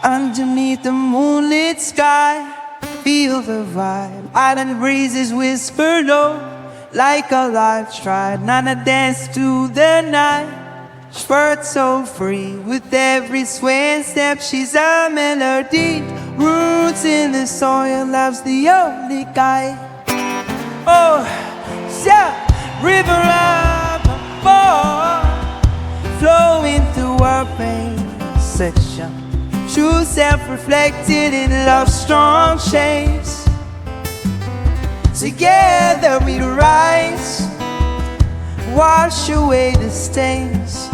Underneath the moonlit sky, feel the vibe. Island breezes whisper low, like a life stride. Nana dance to the night, spurt so free. With every sway and step, she's a melody. Roots in the soil, love's the only guide. Oh, yeah, river of amor, flowing through our veins section. True self reflected in love's strong shapes. Together we rise, wash away the stains.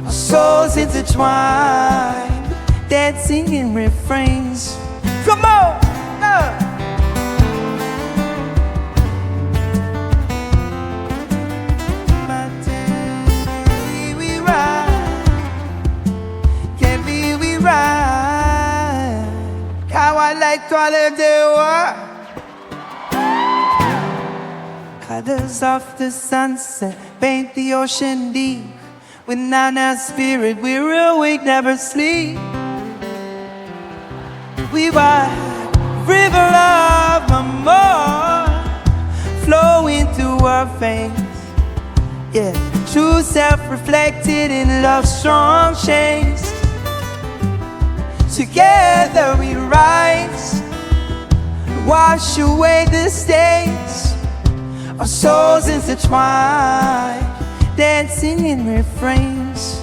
Our souls intertwine, dancing in refrains. Come on! How I like to live the world. Colors of the sunset paint the ocean deep. With Nana's spirit we're awake, never sleep. We ride river of amor, flowing through our veins. Yeah, true self reflected in love's strong shades. Together we rise, wash away the stains. Our souls intertwine, dancing in refrains.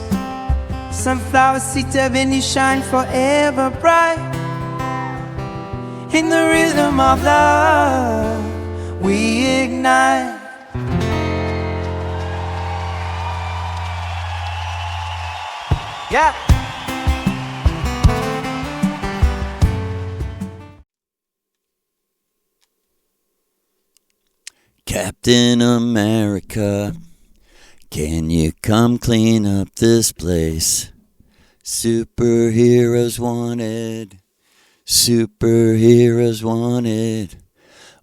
Sunflower, Sita, then you shine forever bright. In the rhythm of love, we ignite. Yeah. Captain America, can you come clean up this place? Superheroes wanted, superheroes wanted.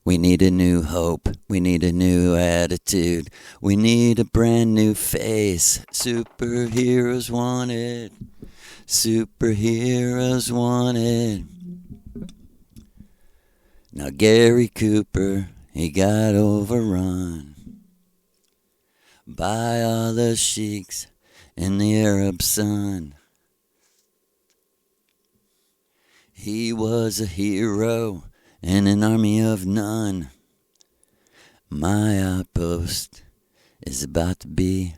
We need a new hope, we need a new attitude, we need a brand new face. Superheroes wanted, superheroes wanted. Now Gary Cooper, he got overrun by all the sheiks in the Arab sun. He was a hero in an army of none. My outpost is about to be.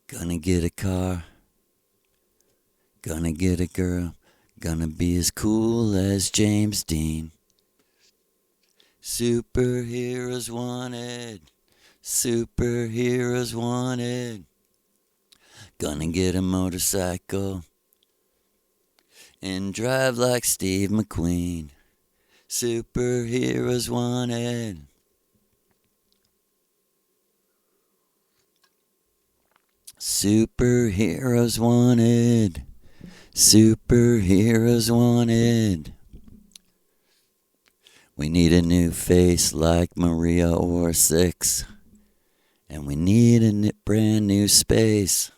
Gonna get a car, gonna get a girl, gonna be as cool as James Dean. Superheroes wanted, superheroes wanted. Gonna get a motorcycle and drive like Steve McQueen. Superheroes wanted. Superheroes wanted. Superheroes wanted. We need a new face like Maria Orsic, and we need a brand new space.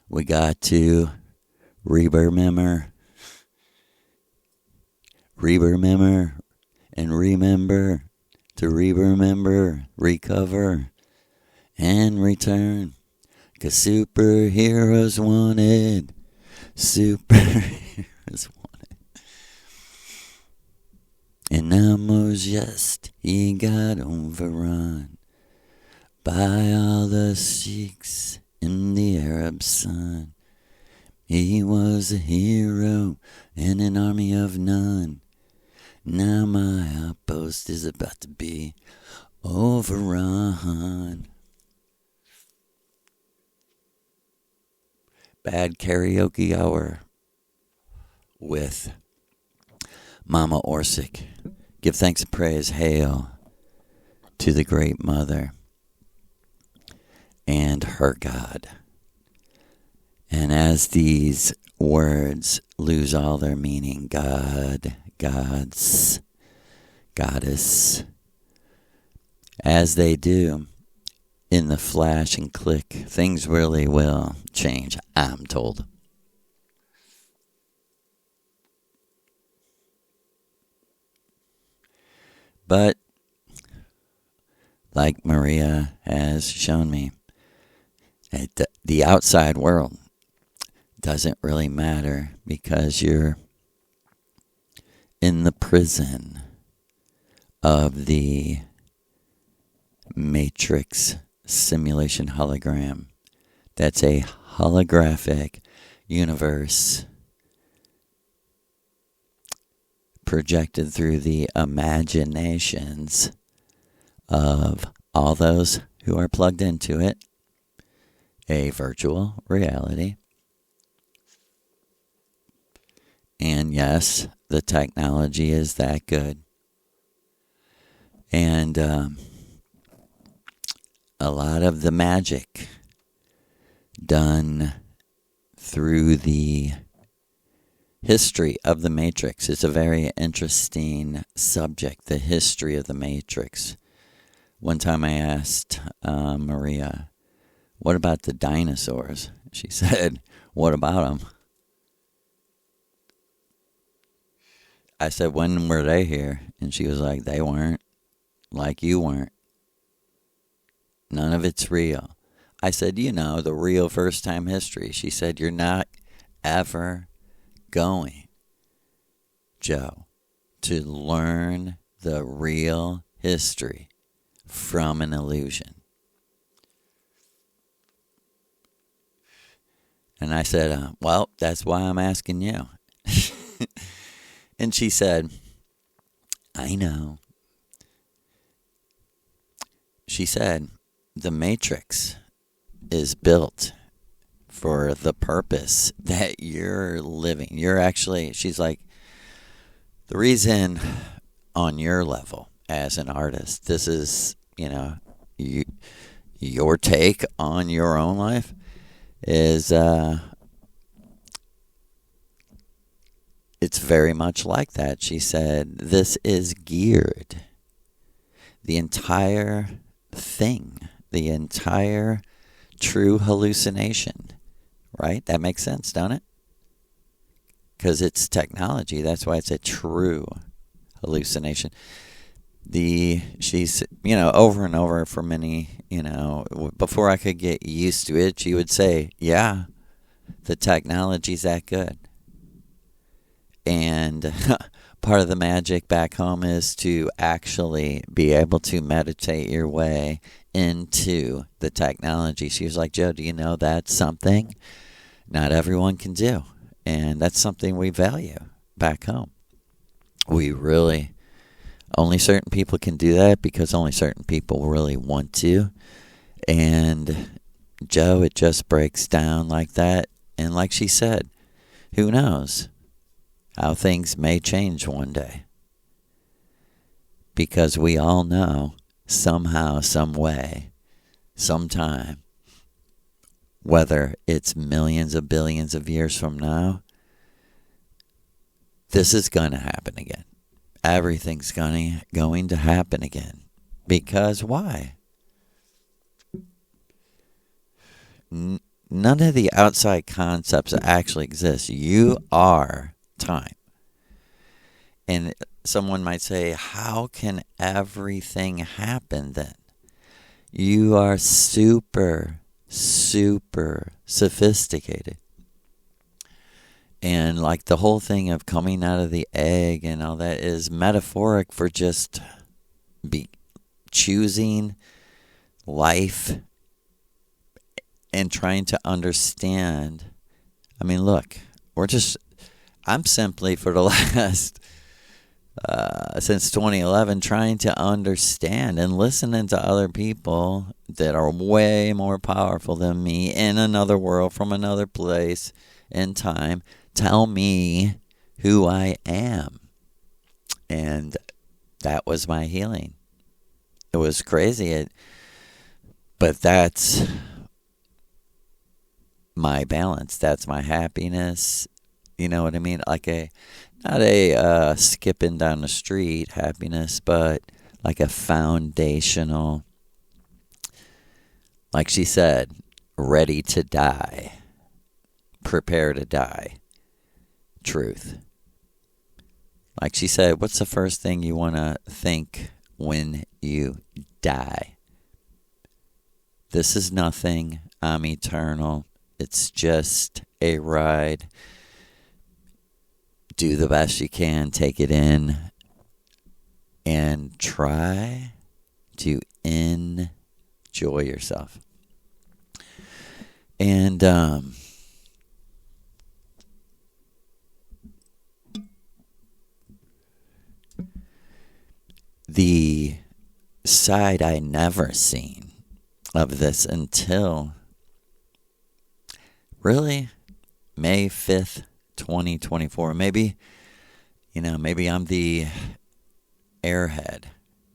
We got to remember, and remember to remember, recover, and return. 'Cause superheroes wanted, superheroes wanted. And now Moses, he got overrun by all the sheiks in the Arab sun. He was a hero in an army of none. Now my outpost is about to be overrun. Bad karaoke hour with Mama Orsic. Give thanks and praise, hail to the great mother and her God. And as these words lose all their meaning, God, gods, goddess, as they do, in the flash and click, things really will change, I'm told. But, like Maria has shown me, the outside world doesn't really matter because you're in the prison of the Matrix simulation hologram. That's a holographic universe projected through the imaginations of all those who are plugged into it. A virtual reality. And yes, the technology is that good. And a lot of the magic done through the history of the Matrix is a very interesting subject, the history of the Matrix. One time I asked Maria, what about the dinosaurs? She said, what about them? I said, when were they here? And she was like, they weren't, like you weren't. None of it's real. I said, the real first time history. She said, you're not ever going, Joe, to learn the real history from an illusion. And I said, well, that's why I'm asking you. And she said, I know. She said, the Matrix is built for the purpose that you're living. You're actually, she's like, the reason on your level as an artist, this is, your take on your own life is, it's very much like that. She said, this is geared. The entire thing, the entire true hallucination, right? That makes sense, don't it? Because it's technology. That's why it's a true hallucination. She's, over and over for many, before I could get used to it, she would say, yeah, the technology's that good. And part of the magic back home is to actually be able to meditate your way into the technology. She was like, Joe, do you know that's something not everyone can do? And that's something we value back home. We really, only certain people can do that because only certain people really want to. And Joe, it just breaks down like that. And like she said, who knows how things may change one day. Because we all know somehow, some way, sometime, whether it's millions of billions of years from now, this is going to happen again. Everything's going to happen again. Because why? None of the outside concepts actually exist. You are time. And someone might say, how can everything happen then? You are super, super sophisticated. And like the whole thing of coming out of the egg and all that is metaphoric for just choosing life and trying to understand. I mean, look, I'm simply for the last, since 2011, trying to understand and listening to other people that are way more powerful than me in another world, from another place in time, tell me who I am. And that was my healing. It was crazy. But that's my balance. That's my happiness. You know what I mean? Like not a skipping down the street happiness, but like a foundational Like she said, ready to die. Prepare to die. Truth. Like she said, what's the first thing you want to think when you die? This is nothing. I'm eternal. It's just a ride. Do the best you can. Take it in. And try to enjoy yourself. And the side I never seen of this until really May 5th, 2024. Maybe I'm the airhead,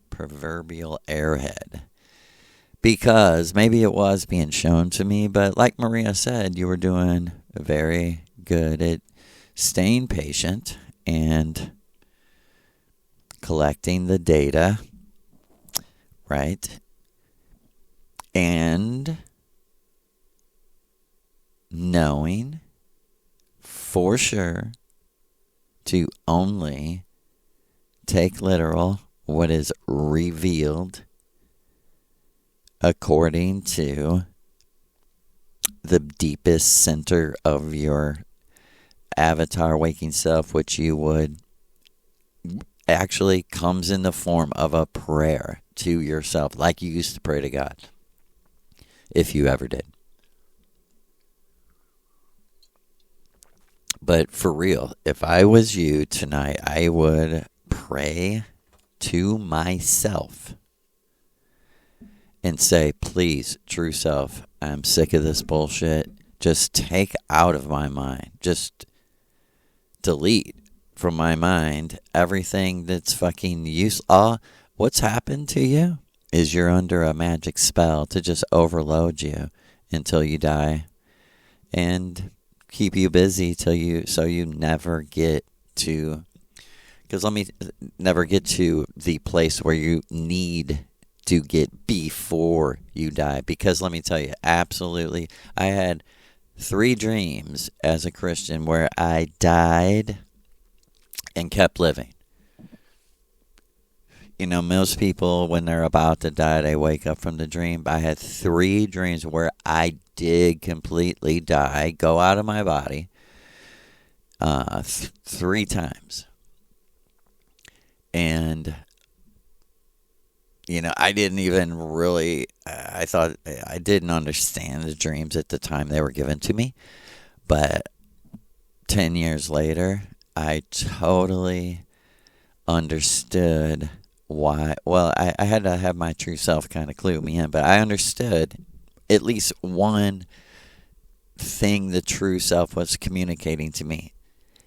proverbial airhead. Because maybe it was being shown to me, but like Maria said, you were doing very good at staying patient and collecting the data, right? And knowing for sure to only take literal what is revealed according to the deepest center of your avatar waking self, which you would actually comes in the form of a prayer to yourself, like you used to pray to God, if you ever did. But for real, if I was you tonight, I would pray to myself and say, please, true self, I'm sick of this bullshit. Just take out of my mind. Just delete from my mind everything that's fucking useless. What's happened to you is you're under a magic spell to just overload you until you die and keep you busy so you never get to, never get to the place where you need to get before you die. Because let me tell you, absolutely, I had 3 dreams as a Christian where I died and kept living. Most people, when they're about to die, they wake up from the dream. I had 3 dreams where I did completely die, go out of my body, 3 times. And I didn't even really, I thought I didn't understand the dreams at the time they were given to me. But 10 years later, I totally understood why. Well, I had to have my true self kind of clue me in, but I understood at least one thing the true self was communicating to me.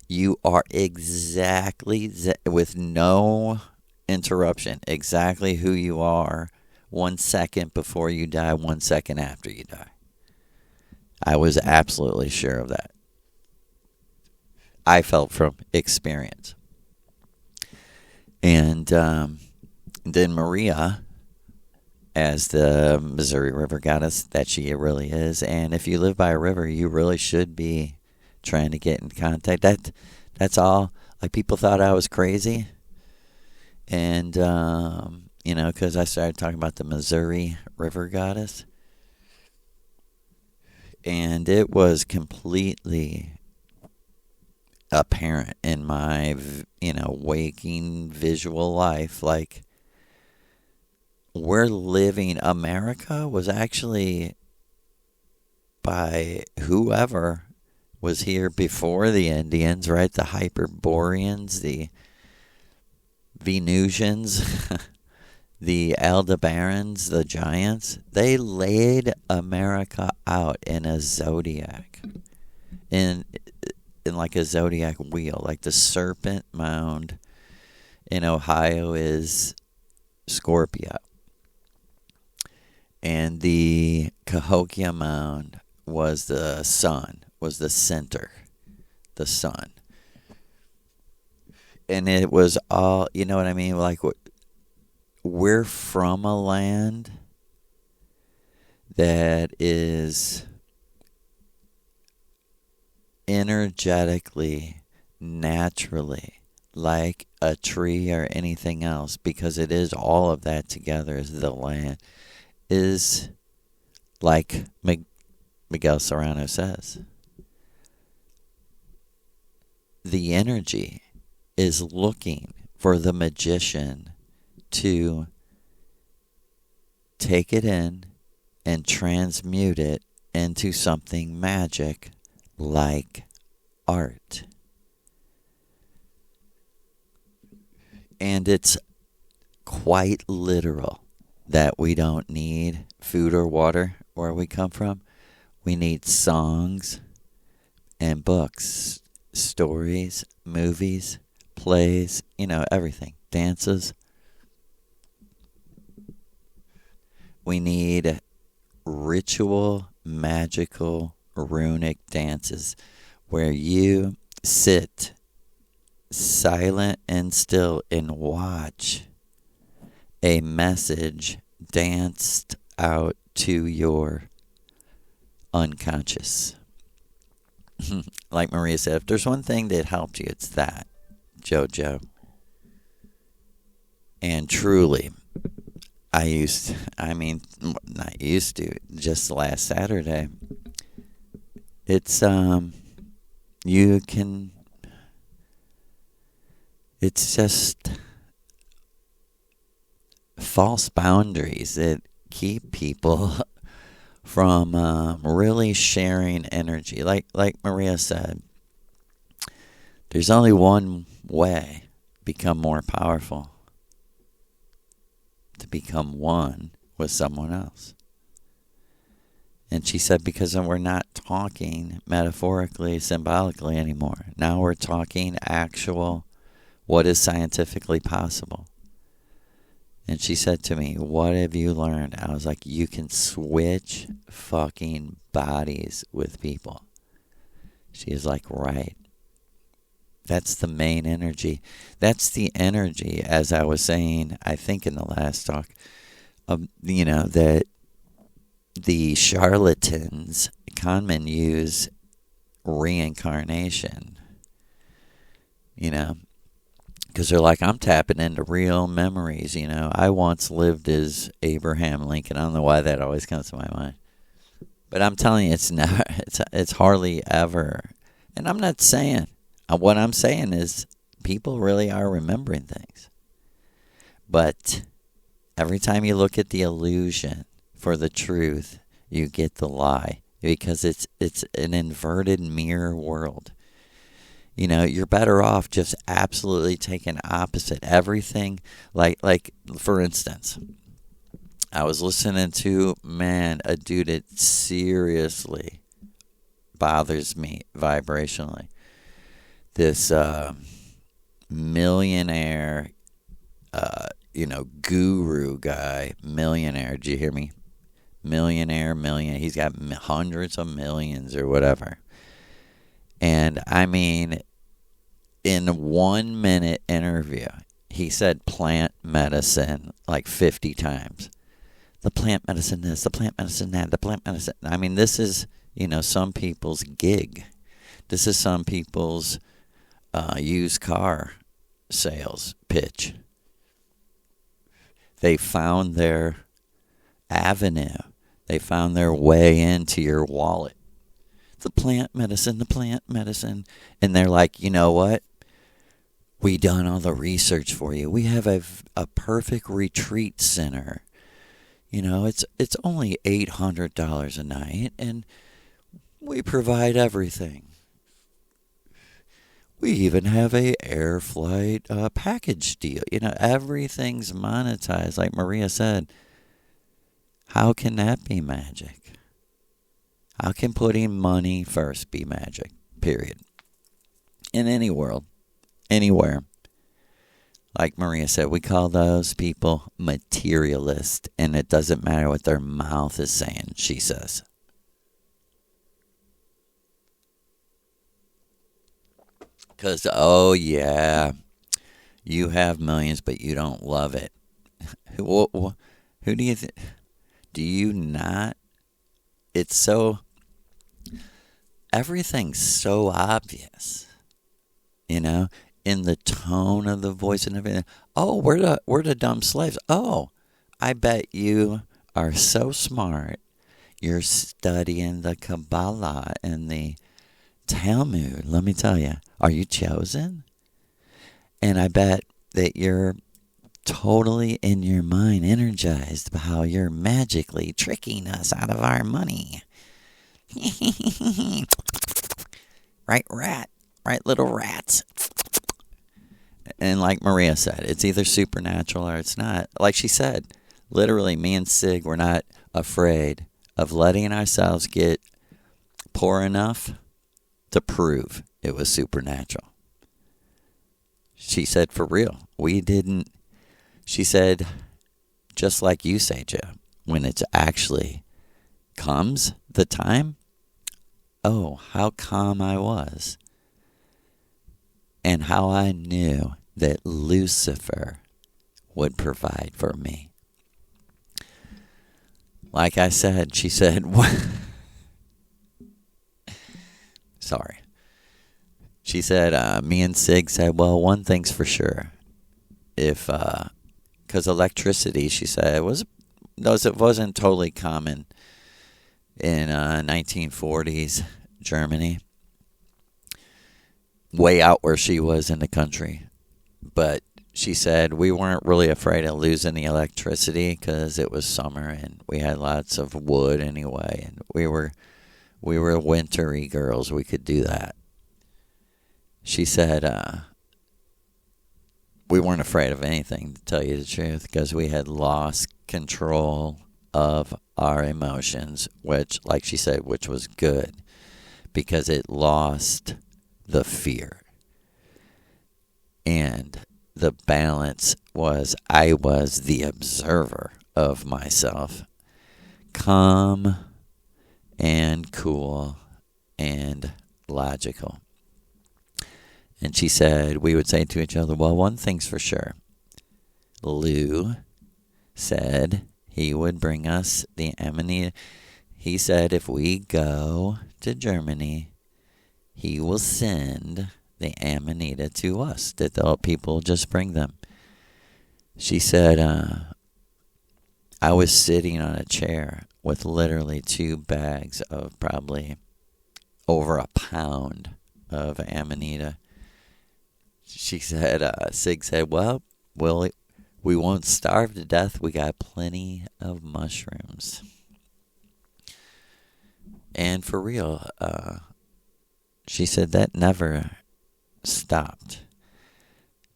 You are exactly, with no interruption, exactly who you are 1 second before you die, 1 second after you die. I was absolutely sure of that. I felt from experience. And then Maria, as the Missouri River goddess that she really is, and if you live by a river, you really should be trying to get in contact. That's all. Like, people thought I was crazy. And, because I started talking about the Missouri River goddess. And it was completely apparent in my, waking visual life. Like, we're living, America was actually by whoever was here before the Indians, right? The Hyperboreans, the Venusians, the Aldebarans, the giants. They laid America out in a zodiac, in like a zodiac wheel. Like the Serpent Mound in Ohio is Scorpio, and the Cahokia Mound was the sun, was the center, the sun. And it was all, you know what I mean? Like, we're from a land that is energetically, naturally, like a tree or anything else, because it is all of that together as the land, is like Miguel Serrano says. The energy is looking for the magician to take it in and transmute it into something magic like art. And it's quite literal that we don't need food or water where we come from. We need songs and books, stories, movies, plays, everything. Dances. We need ritual, magical, runic dances where you sit silent and still and watch a message danced out to your unconscious. Like Maria said, if there's one thing that helped you, it's that, JoJo. And truly, just last Saturday, it's it's just false boundaries that keep people from really sharing energy. Like Maria said, there's only one way to become more powerful: to become one with someone else. And she said, because we're not talking metaphorically, symbolically anymore. Now we're talking actual, what is scientifically possible. And she said to me, what have you learned? I was like, you can switch fucking bodies with people. She is like, right. That's the main energy. That's the energy, as I was saying, I think in the last talk, that the charlatans, conmen, use reincarnation, because they're like, I'm tapping into real memories. I once lived as Abraham Lincoln. I don't know why that always comes to my mind, but I'm telling you, it's hardly ever. And I'm not saying, what I'm saying is people really are remembering things. But every time you look at the illusion for the truth, you get the lie, because it's an inverted mirror world. You're better off just absolutely taking opposite everything. Like for instance, I was listening to, a dude that seriously bothers me vibrationally. This millionaire, guru guy, millionaire. Did you hear me? Millionaire. He's got hundreds of millions or whatever. And I mean, in 1 minute interview, he said plant medicine like 50 times. The plant medicine this, the plant medicine that, the plant medicine. I mean, this is, some people's gig. This is some people's used car sales pitch. They found their avenue. They found their way into your wallet. The plant medicine. And they're like, you know what? We done all the research for you. We have a perfect retreat center. It's only $800 a night, and we provide everything. We even have a air flight package deal. Everything's monetized. Like Maria said, how can that be magic? How can putting money first be magic? Period. In any world, anywhere. Like Maria said, we call those people materialist, and it doesn't matter what their mouth is saying, she says. Because, oh yeah, you have millions, but you don't love it. Who do you think? Do you not it's so, everything's so obvious, you know, in the tone of the voice and everything. Oh, we're the dumb slaves. Oh, I bet you are so smart. You're studying the Kabbalah and the Talmud. Let me tell you, are you chosen? And I bet that you're totally in your mind energized by how you're magically tricking us out of our money. Right, rat? Right, little rats? And like Maria said, it's either supernatural or it's not. Like she said, literally, me and Sig were not afraid of letting ourselves get poor enough to prove it was supernatural. She said, for real, we didn't. She said, just like you say, Joe, when it actually comes, the time, oh, how calm I was. And how I knew that Lucifer would provide for me. Like I said, she said, sorry. She said, me and Sig said, well, one thing's for sure. Because electricity, she said, it wasn't totally common in 1940s Germany. Way out where she was in the country. But she said we weren't really afraid of losing the electricity because it was summer and we had lots of wood anyway. And we were wintry girls. We could do that. She said we weren't afraid of anything, to tell you the truth, because we had lost control of our emotions, which, like she said, which was good because it lost the fear. And the balance was I was the observer of myself, calm and cool and logical. And she said, we would say to each other, well, one thing's for sure. Lou said he would bring us the Amanita. He said if we go to Germany, he will send the Amanita to us, that the people just bring them. She said, I was sitting on a chair with literally 2 bags of probably over a pound of Amanita. She said, Sig said, well, we won't starve to death. We got plenty of mushrooms. And for real, she said that never stopped.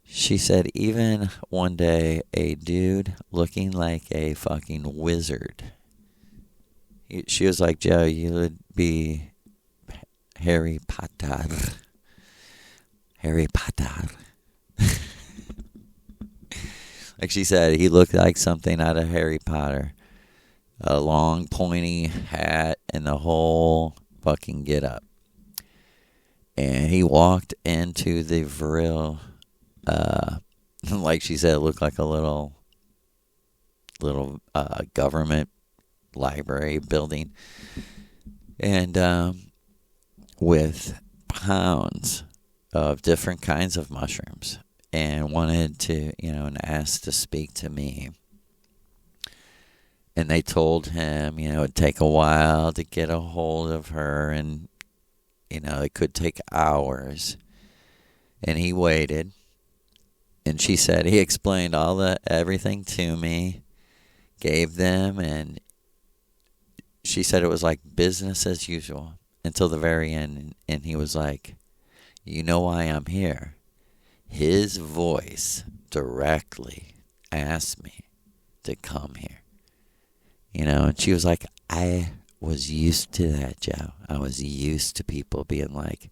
She said even one day a dude looking like a fucking wizard. She was like, Joe, you would be Harry Potter. Harry Potter. Like she said, he looked like something out of Harry Potter. A long pointy hat and the whole fucking get up. And he walked into the VRIL, like she said, it looked like a little government library building. And with pounds of different kinds of mushrooms. And wanted to, and asked to speak to me. And they told him, it'd take a while to get a hold of her. And, it could take hours. And he waited. And she said, he explained everything to me. Gave them. And she said it was like business as usual. Until the very end. And he was like, you know why I'm here? His voice directly asked me to come here. And she was like, I was used to that, Joe. I was used to people being like,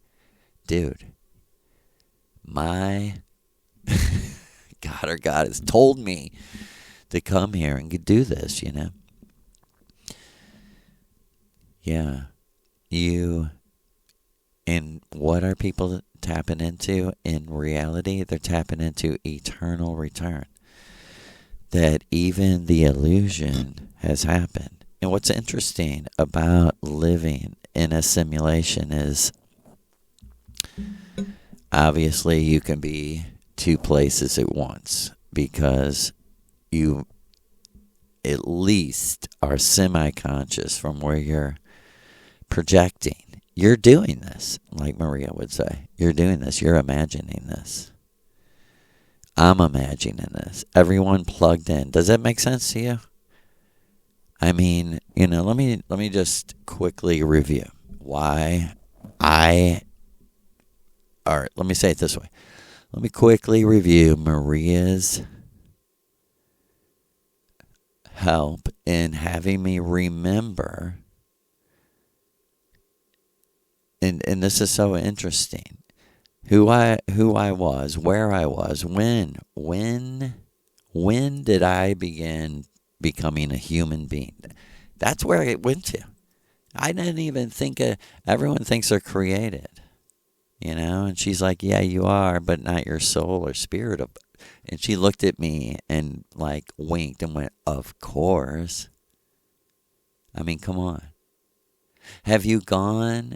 dude, my God or God has told me to come here and do this, Yeah. And what are people tapping into in reality? They're tapping into eternal return. That even the illusion has happened. And what's interesting about living in a simulation is obviously you can be two places at once because you at least are semi-conscious from where you're projecting. You're doing this, like Maria would say. You're doing this. You're imagining this. I'm imagining this. Everyone plugged in. Does that make sense to you? I mean, let me just quickly review why let me say it this way. Let me quickly review Maria's help in having me remember, and this is so interesting, who I was, where I was, when did I begin becoming a human being? That's where it went to. I didn't even think everyone thinks they're created, and she's like, yeah, you are, but not your soul or spirit. And she looked at me and like winked and went, of course. I mean, come on. Have you gone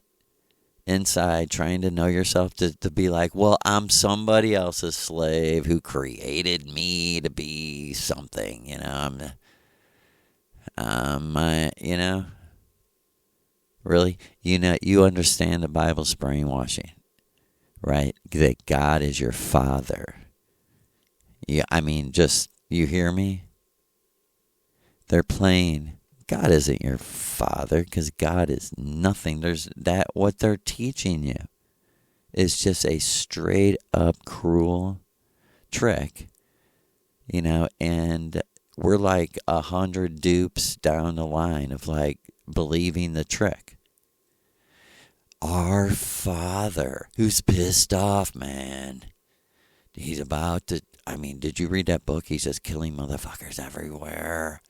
inside trying to know yourself to be like, well, I'm somebody else's slave who created me to be something, really, you understand the Bible's brainwashing, right? That God is your father. Yeah, I mean, you hear me? They're playing, God isn't your father because God is nothing. What they're teaching you is just a straight up cruel trick, and we're like 100 dupes down the line of like believing the trick. Our Father, who's pissed off, man. He's about to, did you read that book? He's just killing motherfuckers everywhere.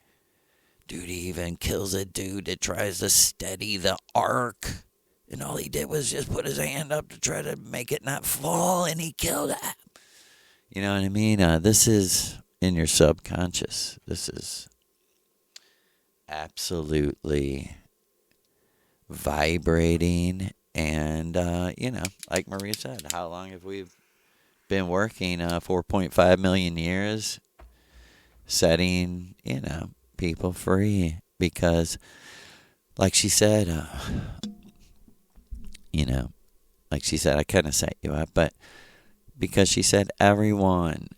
Dude, he even kills a dude that tries to steady the ark. And all he did was just put his hand up to try to make it not fall, and he killed him. You know what I mean? This is in your subconscious. This is absolutely vibrating. And, like Maria said, how long have we been working? 4.5 million years setting, people free. Because, like she said, I kind of set you up, but because she said everyone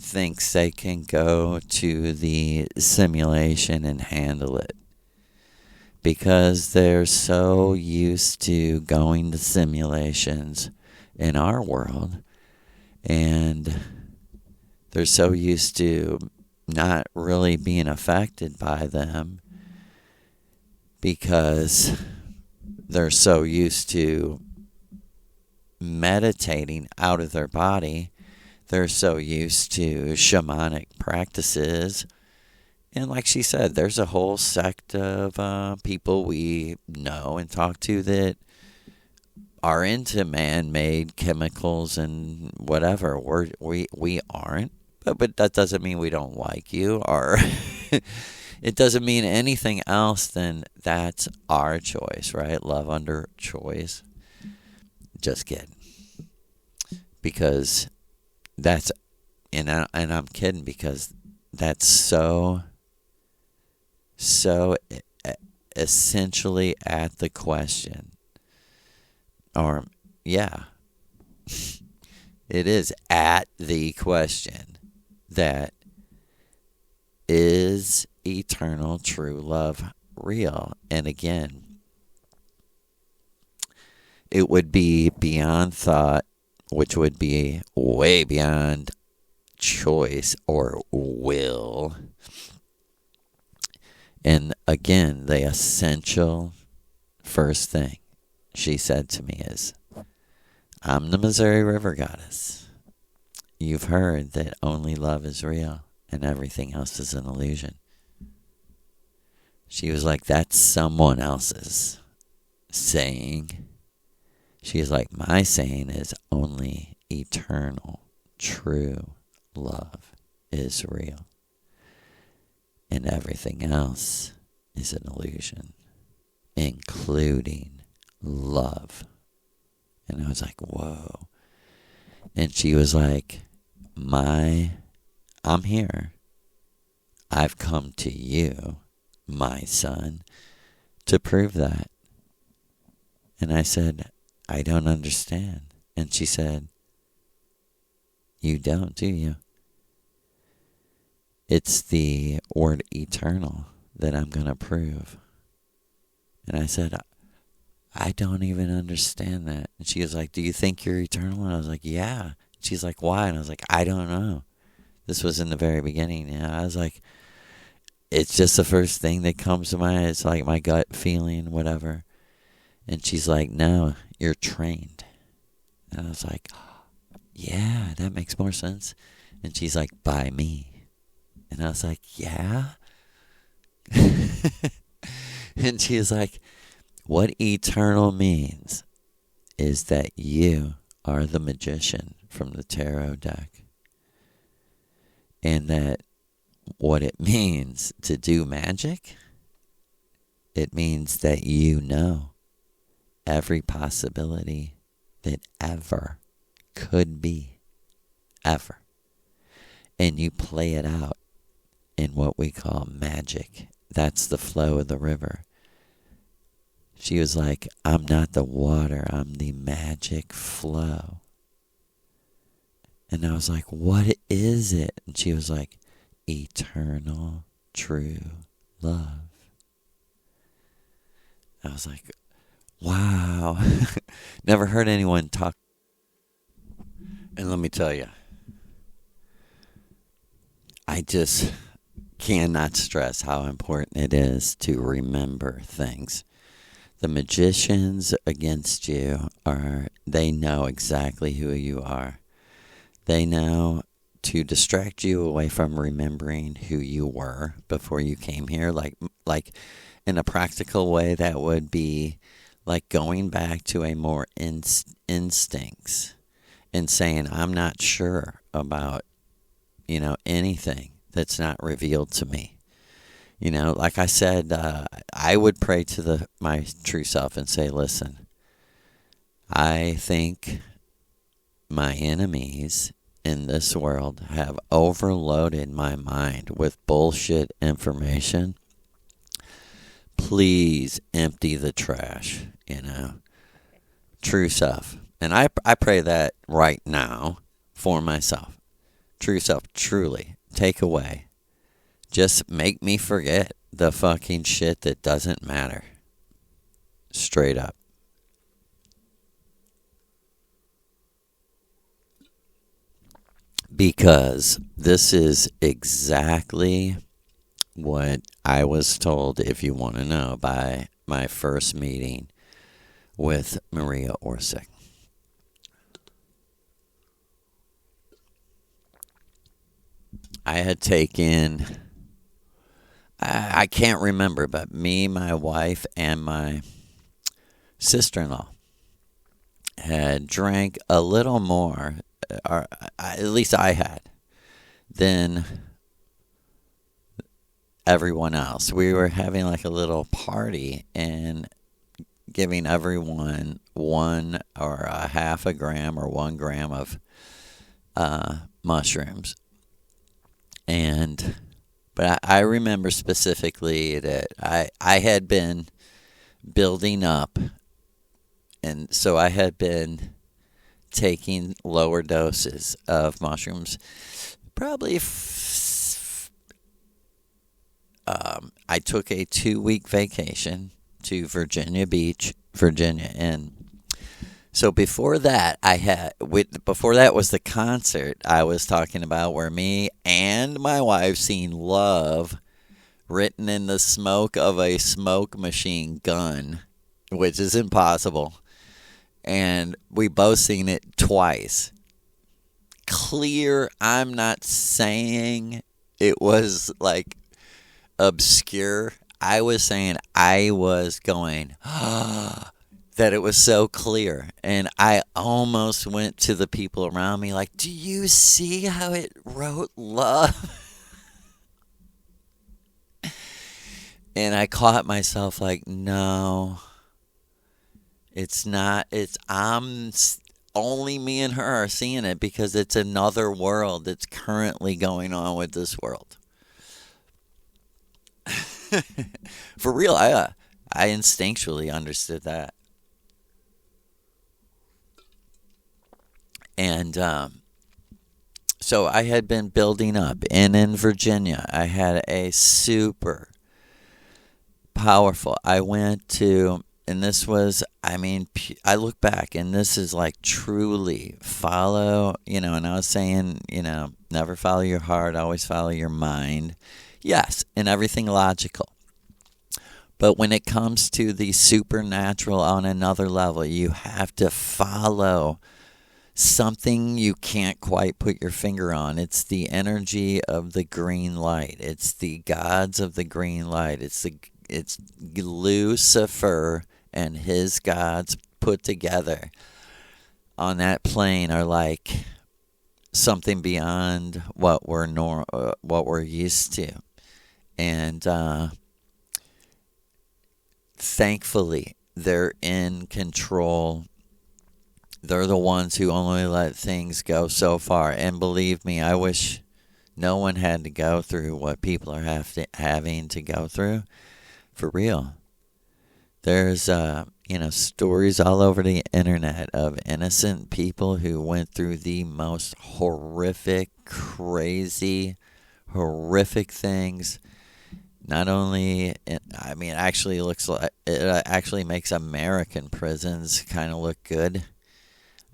thinks they can go to the simulation and handle it. Because they're so used to going to simulations in our world, and they're so used to not really being affected by them because they're so used to meditating out of their body. They're so used to shamanic practices. And like she said, there's a whole sect of people we know and talk to that are into man-made chemicals and whatever. We aren't, but that doesn't mean we don't like you, or it doesn't mean anything else than that's our choice, right? Love under choice. Just kidding, because that's and I'm kidding because that's so essentially at the question, or yeah, it is at the question that is eternal true love real? And again, it would be beyond thought, which would be way beyond choice or will. And again, the essential first thing she said to me is, I'm the Missouri River Goddess. You've heard that only love is real and everything else is an illusion. She was like, that's someone else's saying. She's like, my saying is only eternal, true love is real. And everything else is an illusion, including love. And I was like, whoa. And she was like, I'm here. I've come to you, my son, to prove that. And I said, I don't understand. And she said, you don't, do you? It's the word eternal that I'm going to prove. And I said, I don't even understand that. And she was like, do you think you're eternal? And I was like, yeah. She's like, why? And I was like, I don't know. This was in the very beginning. And I was like, it's just the first thing that comes to mind. It's like my gut feeling, whatever. And she's like, no, you're trained. And I was like, yeah, that makes more sense. And she's like, by me. And I was like, yeah. And she's like, what eternal means is that you are the magician from the tarot deck. And that what it means to do magic, it means that you know every possibility that ever could be, ever. And you play it out in what we call magic. That's the flow of the river. She was like, I'm not the water, I'm the magic flow. And I was like, what is it? And she was like, eternal, true love. I was like, wow. Never heard anyone talk. And let me tell you, I just cannot stress how important it is to remember things. The magicians against you they know exactly who you are. They know to distract you away from remembering who you were before you came here. Like in a practical way, that would be like going back to a more instincts and saying, I'm not sure about, anything that's not revealed to me. Like I said, I would pray to my true self and say, listen, I think my enemies in this world have overloaded my mind with bullshit information. Please empty the trash, True self. And I pray that right now for myself. True self, truly, take away. Just make me forget the fucking shit that doesn't matter. Straight up. Because this is exactly what I was told, if you want to know, by my first meeting with Maria Orsic. I had taken, I can't remember, but me, my wife, and my sister-in-law had drank a little more, or at least I had, than everyone else. We were having like a little party and giving everyone 1 or a half a gram or 1 gram of mushrooms. But I remember specifically that I had been building up, and so I had been taking lower doses of mushrooms. Probably I took a 2-week vacation to Virginia Beach, Virginia, and so before that before that was the concert I was talking about, where me and my wife seen love written in the smoke of a smoke machine gun, which is impossible. And we both seen it twice. Clear, I'm not saying it was like obscure. I was saying I was going, that it was so clear. And I almost went to the people around me like, do you see how it wrote love? And I caught myself like, no, it's not. Only me and her are seeing it because it's another world that's currently going on with this world. For real, I instinctually understood that. And so I had been building up. And in Virginia, I had a super powerful. I went to, and this was, I mean, I look back and this is like truly follow, and I was saying, never follow your heart, always follow your mind. Yes, and everything logical. But when it comes to the supernatural on another level, you have to follow something you can't quite put your finger on. It's the energy of the green light. It's the gods of the green light. It's Lucifer and his gods put together on that plane are like something beyond what we're used to. And thankfully, they're in control. They're the ones who only let things go so far. And believe me, I wish no one had to go through what people are having to go through. For real. There's, stories all over the internet of innocent people who went through the most horrific, crazy, horrific things. Not only, actually looks like it actually makes American prisons kind of look good.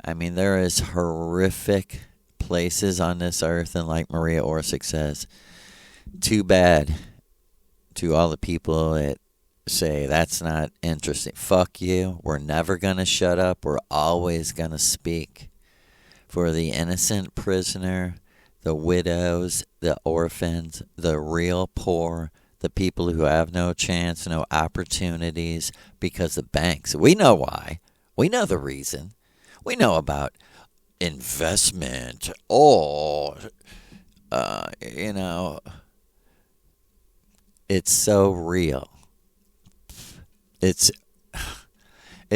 I mean, there is horrific places on this earth, and like Maria Orsic says, too bad to all the people that say that's not interesting. Fuck you. We're never going to shut up. We're always going to speak for the innocent prisoner, the widows, the orphans, the real poor, the people who have no chance, no opportunities because the banks. We know why. We know the reason. We know about investment. It's so real. It's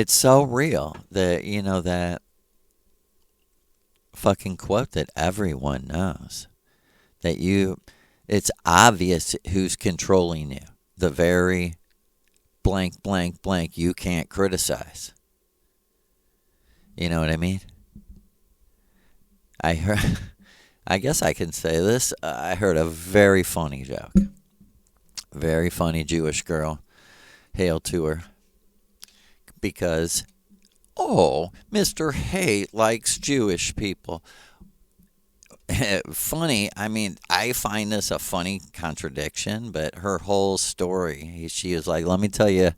so real that, that fucking quote that everyone knows. That it's obvious who's controlling you. The very blank, blank, blank you can't criticize. You know what I mean? I guess I can say this. I heard a very funny joke. Very funny Jewish girl. Hail to her. Because, Mr. Hate likes Jewish people. Funny, I find this a funny contradiction, but her whole story, she was like, let me tell you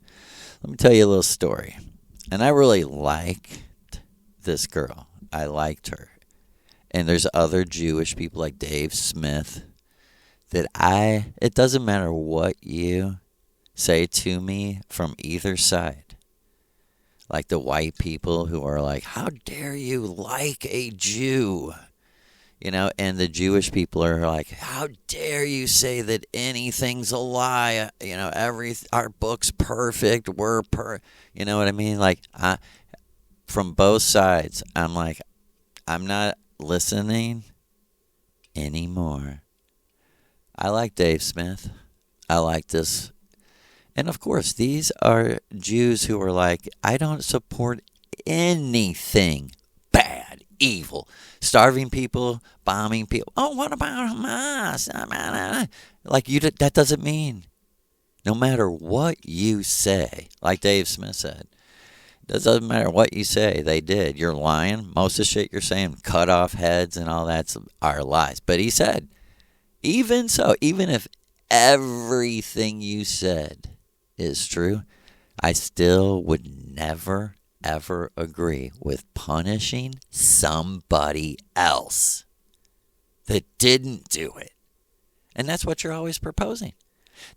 a little story. And I really liked this girl. I liked her. And there's other Jewish people like Dave Smith that it doesn't matter what you say to me from either side. Like the white people who are like, how dare you like a Jew? And the Jewish people are like, how dare you say that anything's a lie? Our book's perfect. You know what I mean? Like, from both sides, I'm like, I'm not listening anymore. I like Dave Smith. I like this. And of course, these are Jews who are like, I don't support anything bad, evil, starving people, bombing people. Oh, what about Hamas? Like, that doesn't mean, no matter what you say, like Dave Smith said, it doesn't matter what you say, they did. You're lying. Most of the shit you're saying, cut off heads and all that's are lies. But he said, even so, even if everything you said is true, I still would never, ever agree with punishing somebody else that didn't do it. And that's what you're always proposing.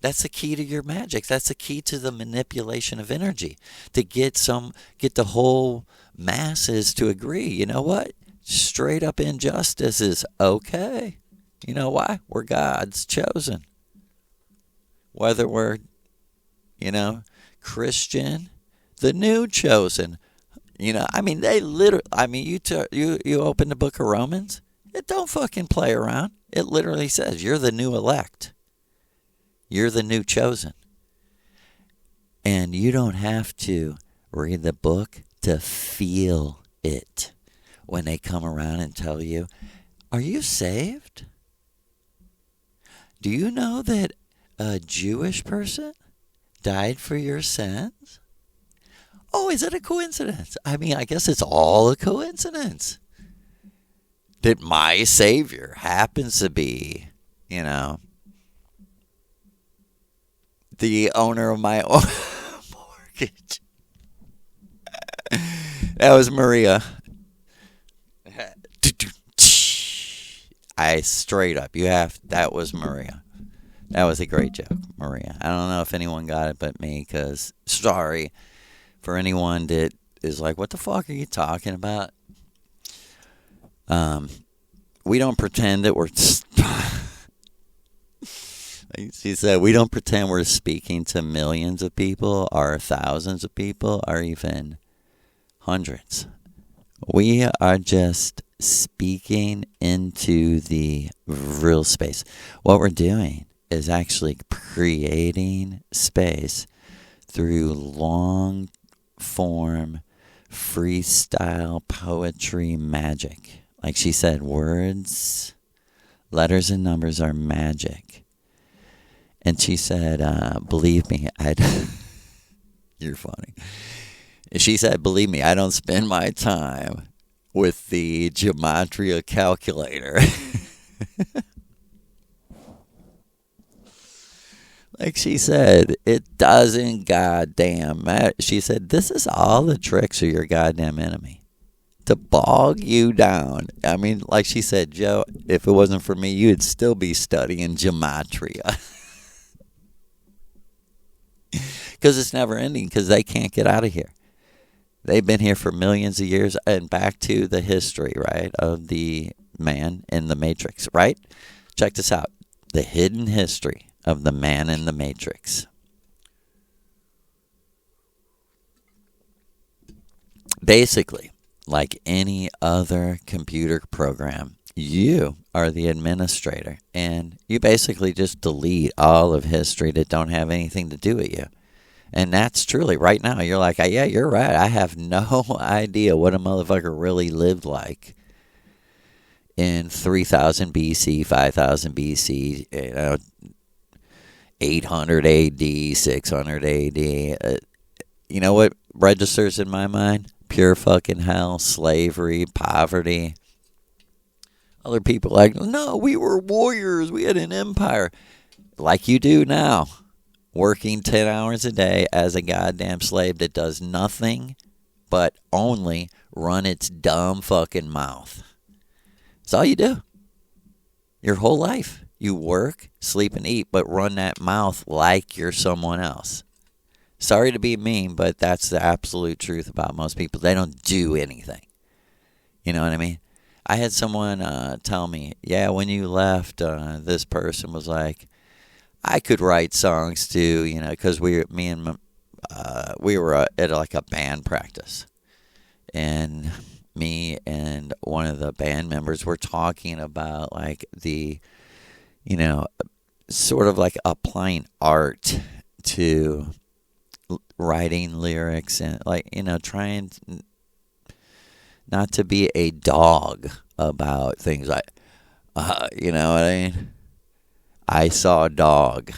That's the key to your magic. That's the key to the manipulation of energy. To get the whole masses to agree. You know what? Straight up injustice is okay. You know why? We're God's chosen. Whether we're Christian, the new chosen. They literally, you open the book of Romans, it don't fucking play around. It literally says you're the new elect. You're the new chosen. And you don't have to read the book to feel it when they come around and tell you, are you saved? Do you know that a Jewish person died for your sins? Oh, is it a coincidence? I guess it's all a coincidence that my Savior happens to be, the owner of my own mortgage. That was Maria. Straight up, that was Maria. That was a great joke, Maria. I don't know if anyone got it but me, because, sorry for anyone that is like, what the fuck are you talking about? We don't pretend that we're... She said, we don't pretend we're speaking to millions of people or thousands of people or even hundreds. We are just speaking into the real space. What we're doing is actually creating space through long form freestyle poetry magic. Like she said, words, letters, and numbers are magic. And she said, believe me, you're funny. She said, believe me, I don't spend my time with the gematria calculator. Like she said, it doesn't goddamn matter. She said, this is all the tricks of your goddamn enemy. To bog you down. Like she said, Joe, if it wasn't for me, you'd still be studying gematria. Because it's never ending, because they can't get out of here. They've been here for millions of years, and back to the history, right, of the man in the Matrix, right? Check this out. The hidden history of the man in the Matrix. Basically, like any other computer program, you are the administrator, and you basically just delete all of history that don't have anything to do with you. And that's truly, right now, you're like, yeah, you're right. I have no idea what a motherfucker really lived like in 3000 BC, 5000 BC, 800 AD, 600 AD. You know what registers in my mind? Pure fucking hell, slavery, poverty. Other people like, no, we were warriors. We had an empire. Like you do now. Working 10 hours a day as a goddamn slave that does nothing but only run its dumb fucking mouth. That's all you do. Your whole life. You work, sleep, and eat, but run that mouth like you're someone else. Sorry to be mean, but that's the absolute truth about most people. They don't do anything. You know what I mean? I had someone tell me, yeah, when you left, this person was like, I could write songs too, because we were at like a band practice. And me and one of the band members were talking about like the, sort of like applying art to writing lyrics and like, trying not to be a dog about things like, you know what I mean? I saw a dog.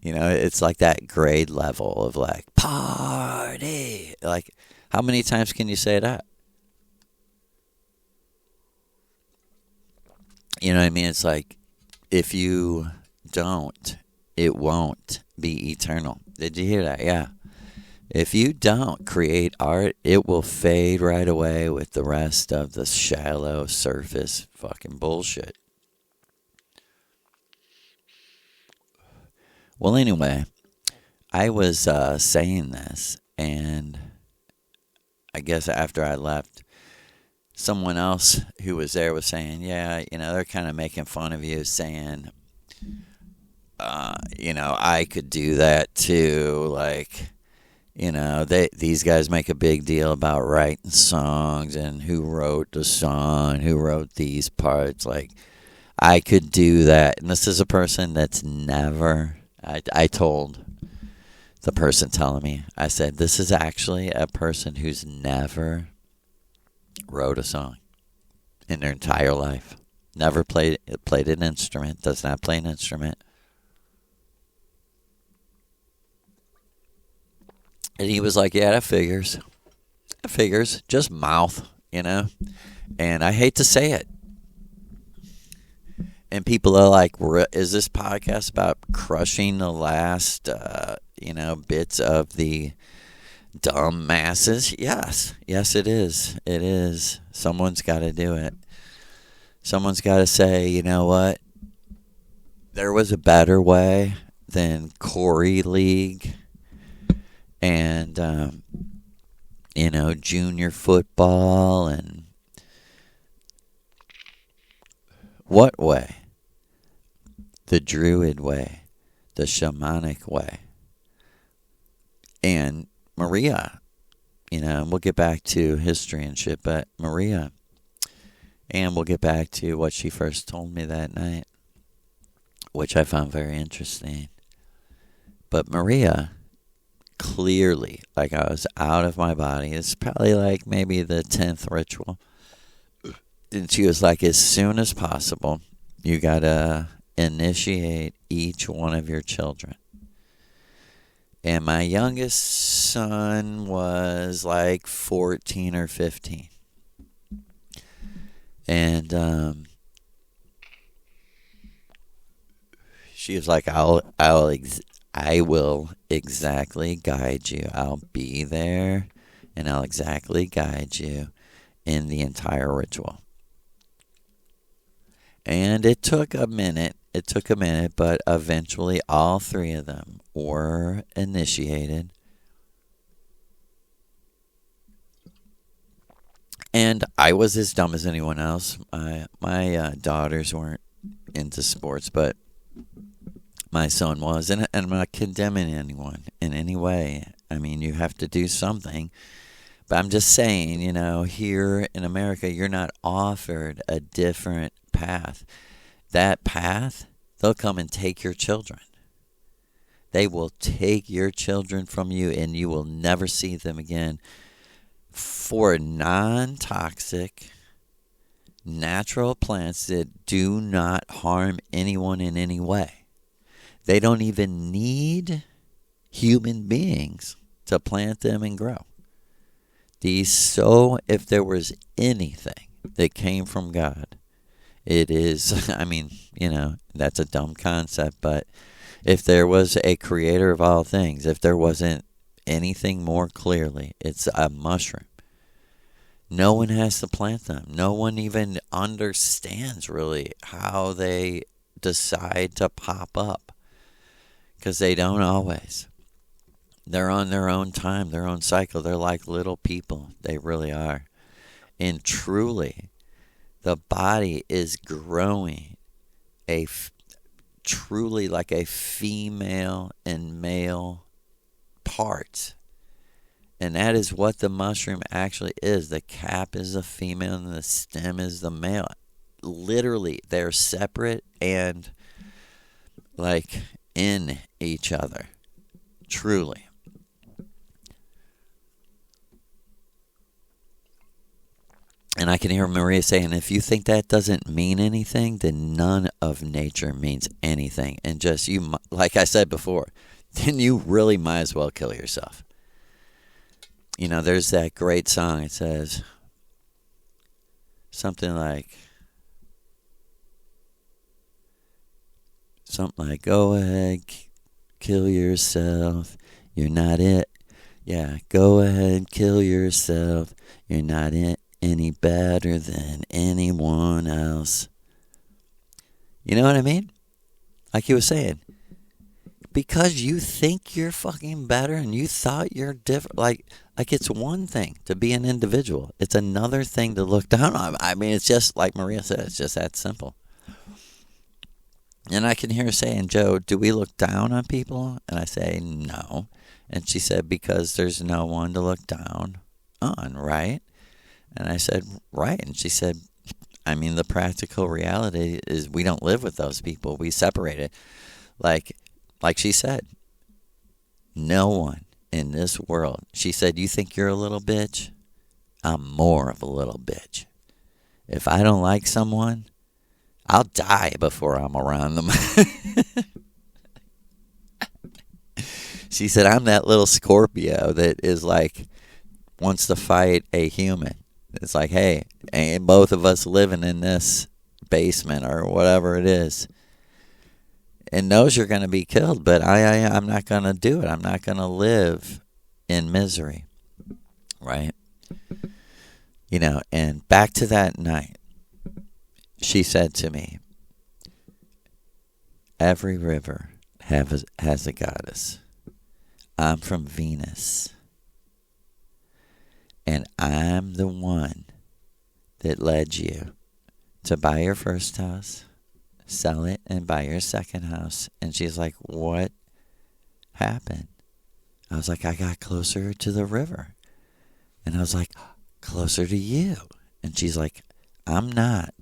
It's like that grade level of like, party. Like, how many times can you say that? You know what I mean? It's like, if you don't, it won't be eternal. Did you hear that? Yeah. If you don't create art, it will fade right away with the rest of the shallow surface fucking bullshit. Well, anyway, I was saying this, and I guess after I left, someone else who was there was saying, yeah, they're kind of making fun of you, saying, I could do that too. Like, these guys make a big deal about writing songs and who wrote the song, who wrote these parts. Like, I could do that. And this is a person that's never, I told the person telling me, I said, this is actually a person who's never wrote a song in their entire life. Never played an instrument, does not play an instrument. And he was like, yeah, that figures. That figures. Just mouth, And I hate to say it. And people are like, is this podcast about crushing the last, bits of the dumb masses? Yes. Yes, it is. It is. Someone's got to do it. Someone's got to say, you know what? There was a better way than Corey League and, junior football. And what way? The Druid way, the shamanic way. And Maria, and we'll get back to history and shit, but Maria, and we'll get back to what she first told me that night, which I found very interesting. But Maria, clearly, like I was out of my body. It's probably like maybe the 10th ritual. And she was like, as soon as possible, you got to initiate each one of your children. And my youngest son was like 14 or 15. And she was like, I will exactly guide you. I'll be there, and I'll exactly guide you in the entire ritual. And it took a minute, but eventually all three of them were initiated. And I was as dumb as anyone else. My daughters weren't into sports, but my son was. And I'm not condemning anyone in any way. I mean, you have to do something. But I'm just saying, here in America, you're not offered a different path. That path, they'll come and take your children. They will take your children from you, and you will never see them again, for non-toxic, natural plants that do not harm anyone in any way. They don't even need human beings to plant them and grow. If there was anything that came from God, it is, that's a dumb concept, but if there was a creator of all things, if there wasn't anything more clearly, it's a mushroom. No one has to plant them. No one even understands really how they decide to pop up, because they don't always. They're on their own time, their own cycle. They're like little people. They really are. And truly, the body is growing truly like a female and male part. And that is what the mushroom actually is. The cap is the female and the stem is the male. Literally, they're separate and like in each other. Truly. And I can hear Maria saying, if you think that doesn't mean anything, then none of nature means anything. And just you, like I said before, then you really might as well kill yourself. There's that great song. It says something like, go ahead, kill yourself. You're not it. Yeah, go ahead, kill yourself. You're not it any better than anyone else. You know what I mean? Like he was saying. Because you think you're fucking better and you thought you're different. Like it's one thing to be an individual. It's another thing to look down on. I mean, it's just like Maria said. It's just that simple. And I can hear her saying, Joe, do we look down on people? And I say, no. And she said, because there's no one to look down on, right? And I said, right. And she said, I mean, the practical reality is we don't live with those people. We separated. Like she said, no one in this world. She said, you think you're a little bitch? I'm more of a little bitch. If I don't like someone, I'll die before I'm around them. She said, I'm that little Scorpio that is like, wants to fight a human. It's like, hey, ain't both of us living in this basement or whatever it is, and knows you're going to be killed, but I'm not going to do it. I'm not going to live in misery, right? You know, and back to that night, she said to me, every river has a goddess. I'm from Venus. And I'm the one that led you to buy your first house, sell it, and buy your second house. And she's like, what happened? I was like, I got closer to the river. And I was like, closer to you. And she's like, I'm not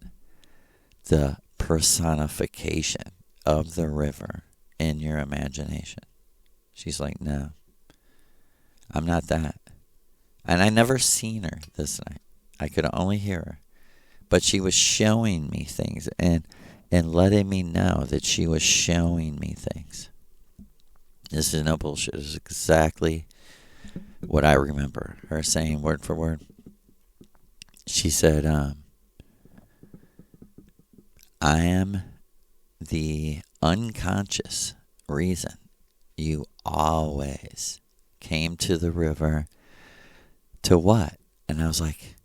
the personification of the river in your imagination. She's like, no, I'm not that. And I never seen her this night. I could only hear her. But she was showing me things and letting me know that she was showing me things. This is no bullshit. This is exactly what I remember her saying word for word. She said, I am the unconscious reason you always came to the river. To what? And I was like,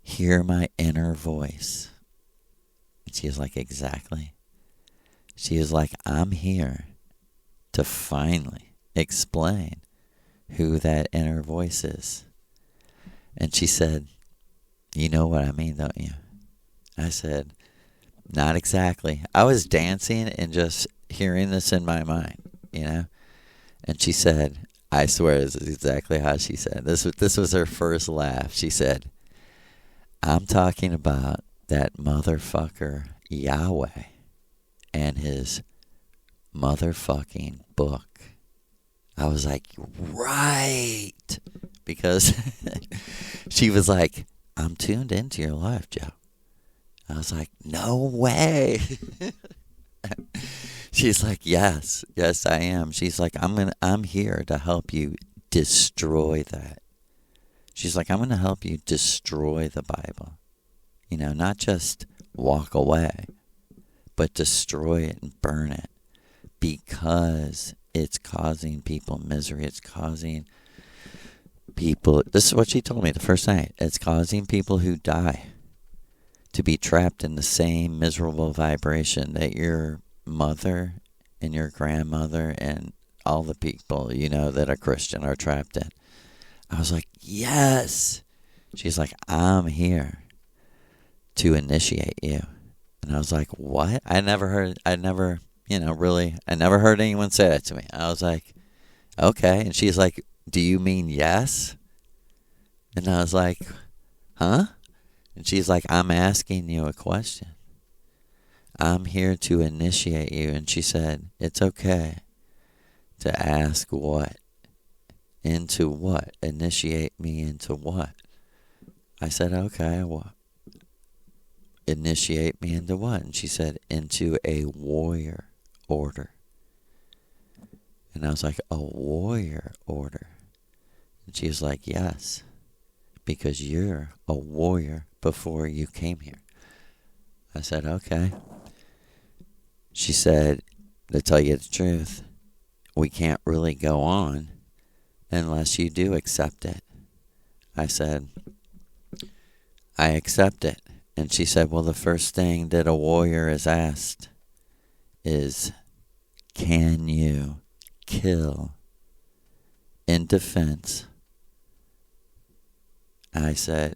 hear my inner voice. And she was like, exactly. She was like, I'm here to finally explain who that inner voice is. And she said, you know what I mean, don't you? I said, not exactly. I was dancing and just hearing this in my mind, you know? And she said, I swear this is exactly how she said. This was her first laugh. She said, I'm talking about that motherfucker Yahweh and his motherfucking book. I was like, right. Because she was like, I'm tuned into your life, Joe. I was like, no way. She's like, yes, I am. She's like, I'm here to help you destroy that. She's like, I'm going to help you destroy the Bible. You know, not just walk away, but destroy it and burn it, because it's causing people misery. It's causing people, this is what she told me the first night, it's causing people who die to be trapped in the same miserable vibration that your mother and your grandmother and all the people you know that are Christian are trapped in. I was like, yes. She's like, I'm here to initiate you. And I was like, what? I never heard anyone say that to me. I was like, okay. And she's like, do you mean yes? And I was like, huh? And she's like, I'm asking you a question. I'm here to initiate you. And she said, it's okay to ask what? Into what? Initiate me into what? I said, okay, what? Initiate me into what? And she said, into a warrior order. And I was like, a warrior order? And she was like, yes, because you're a warrior before you came here. I said, okay. She said, to tell you the truth, we can't really go on unless you do accept it. I said, I accept it. And she said, well, the first thing that a warrior is asked is, can you kill in defense? I said,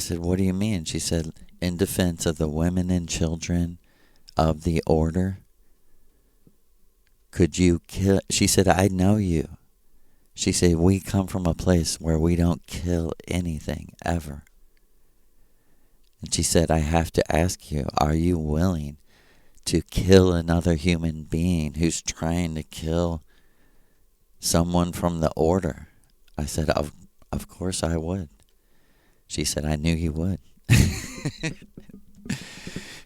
what do you mean? She said, in defense of the women and children of the order Could you kill? She said, I know you. She said, we come from a place where we don't kill anything ever. And she said, I have to ask you, are you willing to kill another human being who's trying to kill someone from the order? I said, of course I would. She said, I knew you would.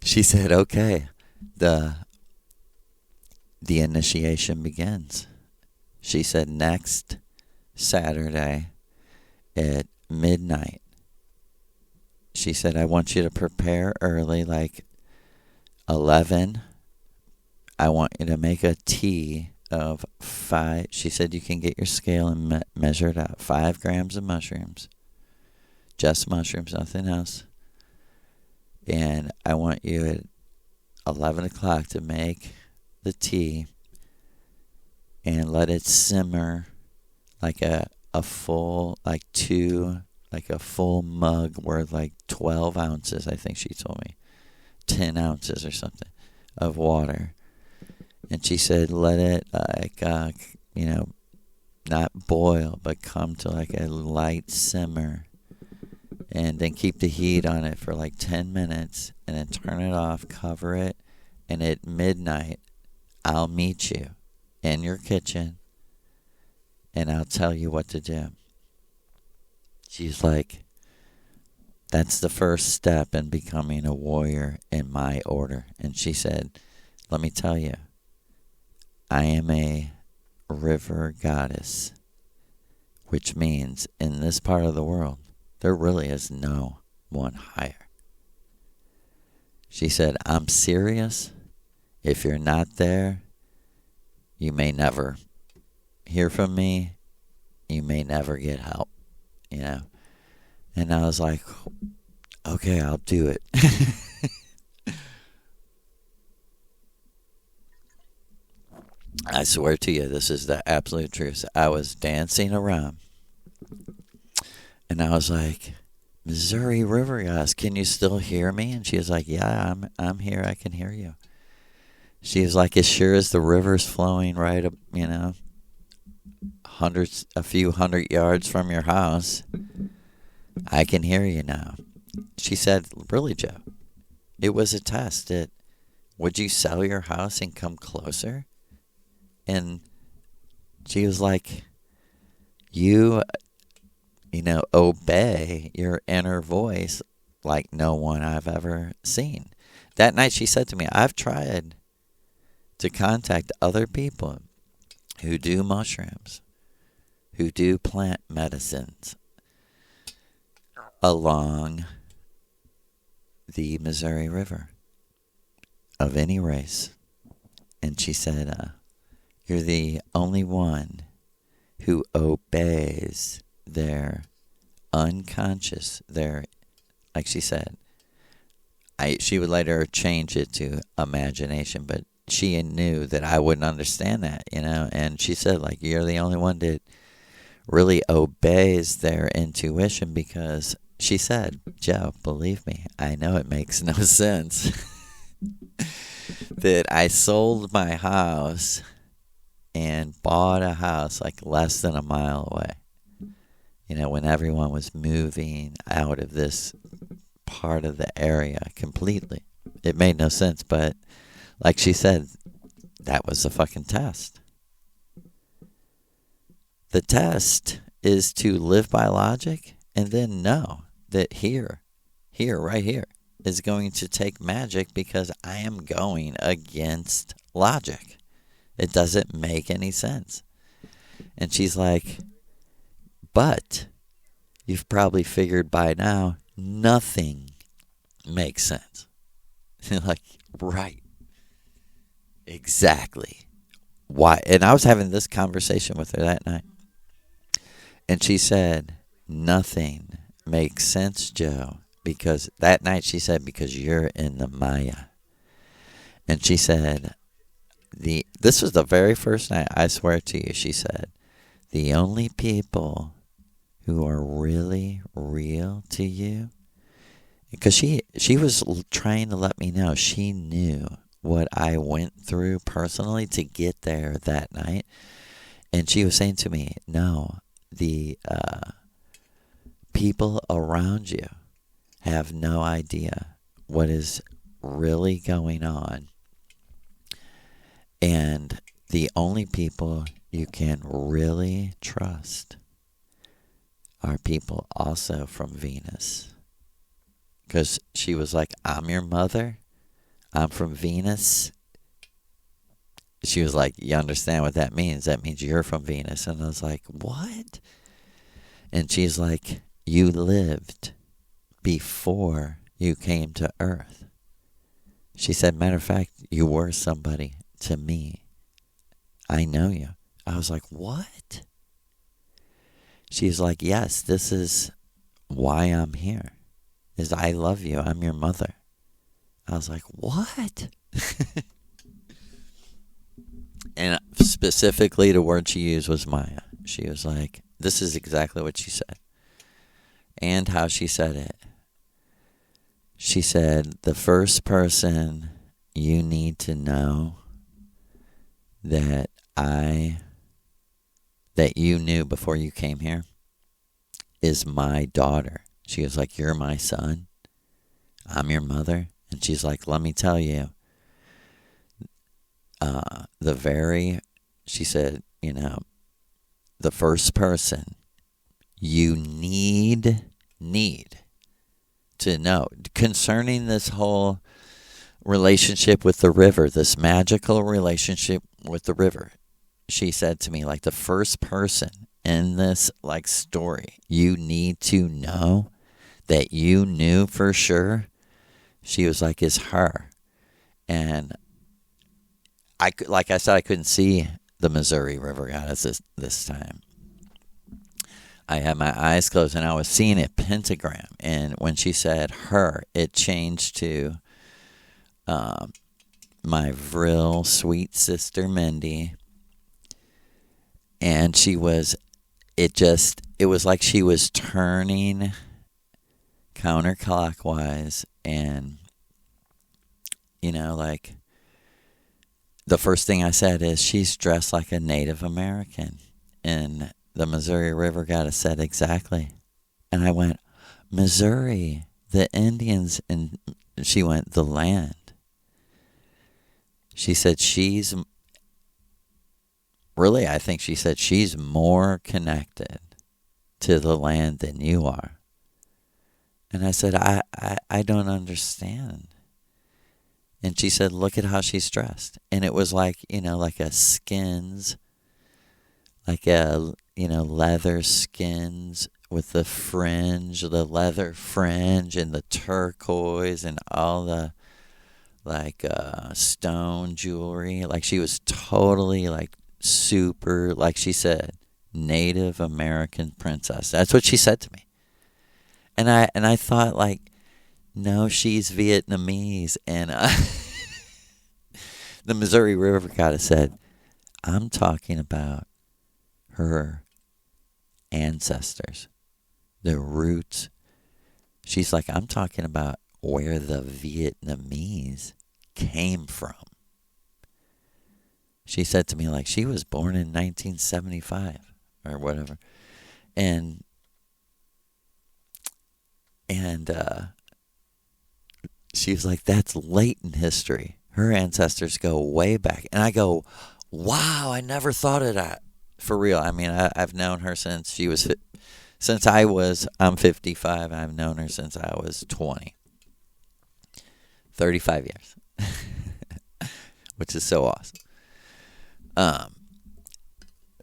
She said, okay, the initiation begins. She said, next Saturday at midnight, she said, I want you to prepare early, like 11. I want you to make a tea of 5. She said, you can get your scale and measure it out. 5 grams of mushrooms. Just mushrooms, nothing else. And I want you at 11 o'clock to make the tea and let it simmer like a full, like a full mug worth like 12 ounces, I think she told me. 10 ounces or something of water. And she said, let it not boil, but come to like a light simmer. And then keep the heat on it for like 10 minutes and then turn it off, cover it. And at midnight, I'll meet you in your kitchen and I'll tell you what to do. She's like, that's the first step in becoming a warrior in my order. And she said, let me tell you, I am a river goddess, which means in this part of the world, there really is no one higher. She said, I'm serious. If you're not there, you may never hear from me. You may never get help, And I was like, okay, I'll do it. I swear to you, this is the absolute truth. I was dancing around. And I was like, Missouri River Goddess, can you still hear me? And she was like, yeah, I'm here. I can hear you. She was like, as sure as the river's flowing right up, a few hundred yards from your house, I can hear you now. She said, really, Joe? It was a test. Would you sell your house and come closer? And she was like, you obey your inner voice like no one I've ever seen. That night she said to me, I've tried to contact other people who do mushrooms, who do plant medicines along the Missouri River of any race. And she said, you're the only one who obeys their unconscious, like she said, she would later change it to imagination, but she knew that I wouldn't understand that, and she said, like, you're the only one that really obeys their intuition, because she said, Joe, believe me, I know it makes no sense that I sold my house and bought a house like less than a mile away. When everyone was moving out of this part of the area completely. It made no sense, but like she said, that was the fucking test. The test is to live by logic and then know that right here, is going to take magic because I am going against logic. It doesn't make any sense. And she's like, but you've probably figured by now, nothing makes sense. Like, right. Exactly. Why? And I was having this conversation with her that night. And she said, nothing makes sense, Joe. Because that night she said, because you're in the Maya. And she said, this was the very first night, I swear to you, she said, the only people who are really real to you, because she was trying to let me know she knew what I went through personally to get there that night. And she was saying to me, no, the people around you have no idea what is really going on. And the only people you can really trust are people also from Venus. Because she was like, I'm your mother. I'm from Venus. She was like, you understand what that means? That means you're from Venus. And I was like, what? And she's like, you lived before you came to Earth. She said, matter of fact, you were somebody to me. I know you. I was like, what? She's like, yes, this is why I'm here. Is I love you. I'm your mother. I was like, what? And specifically the word she used was Maya. She was like, this is exactly what she said. And how she said it. She said, the first person you need to know that you knew before you came here is my daughter. She was like, you're my son. I'm your mother. And she's like, let me tell you, she said, the first person you need to know concerning this whole relationship with the river, this magical relationship with the river. She said to me, like, the first person in this story you need to know that you knew for sure, she was like, is her. And like I said, I couldn't see the Missouri River goddess this time. I had my eyes closed and I was seeing a pentagram. And when she said her, it changed to my vril sweet sister Mindy. And it was like she was turning counterclockwise. And, the first thing I said is, she's dressed like a Native American. And the Missouri River goddess said, exactly. And I went, Missouri, the Indians. And she went, the land. She said I think she said she's more connected to the land than you are. And I said, I don't understand. And she said, look at how she's dressed. And it was like, like a skins, like a, leather skins with the fringe, the leather fringe and the turquoise and all the stone jewelry. Like she was totally super, like she said, Native American princess. That's what she said to me. And I thought no, she's Vietnamese. And the Missouri River goddess said, I'm talking about her ancestors, the roots. She's like, I'm talking about where the Vietnamese came from. She said to me, she was born in 1975 or whatever. And she was like, that's late in history. Her ancestors go way back. And I go, wow, I never thought of that. For real. I mean, I've known her since I'm 55. I've known her since I was 20. 35 years. Which is so awesome.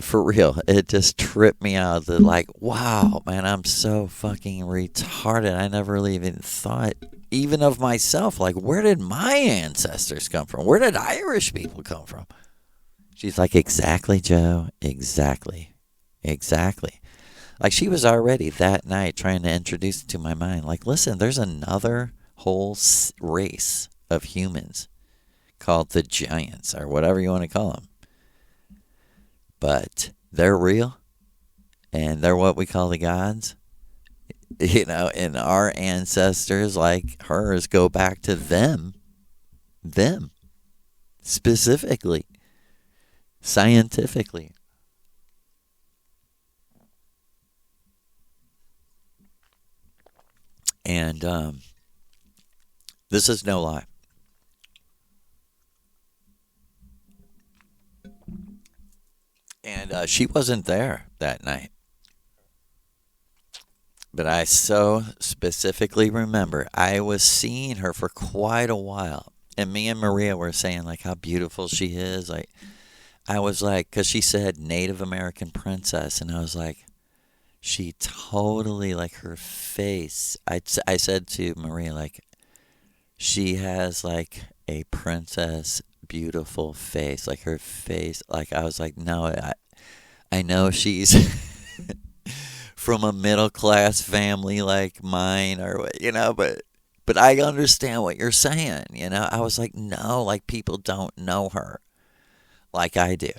For real, it just tripped me out that wow, man, I'm so fucking retarded. I never really even thought even of myself. Where did my ancestors come from? Where did Irish people come from? She's like, exactly, Joe. Exactly. She was already that night trying to introduce it to my mind. Listen, there's another whole race of humans called the giants or whatever you want to call them. But they're real, and they're what we call the gods. And our ancestors, like hers, go back to them. specifically, scientifically. And this is no lie. And she wasn't there that night. But I so specifically remember I was seeing her for quite a while. And me and Maria were saying, like, how beautiful she is. Like, I was like, because she said Native American princess. And I was like, she totally, like, her face. I said to Maria, like, she has, like, a princess, beautiful face. Like, her face, like, I was like, no, I know she's from a middle class family like mine, or but I understand what you're saying. I was like, no, like, people don't know her like I do.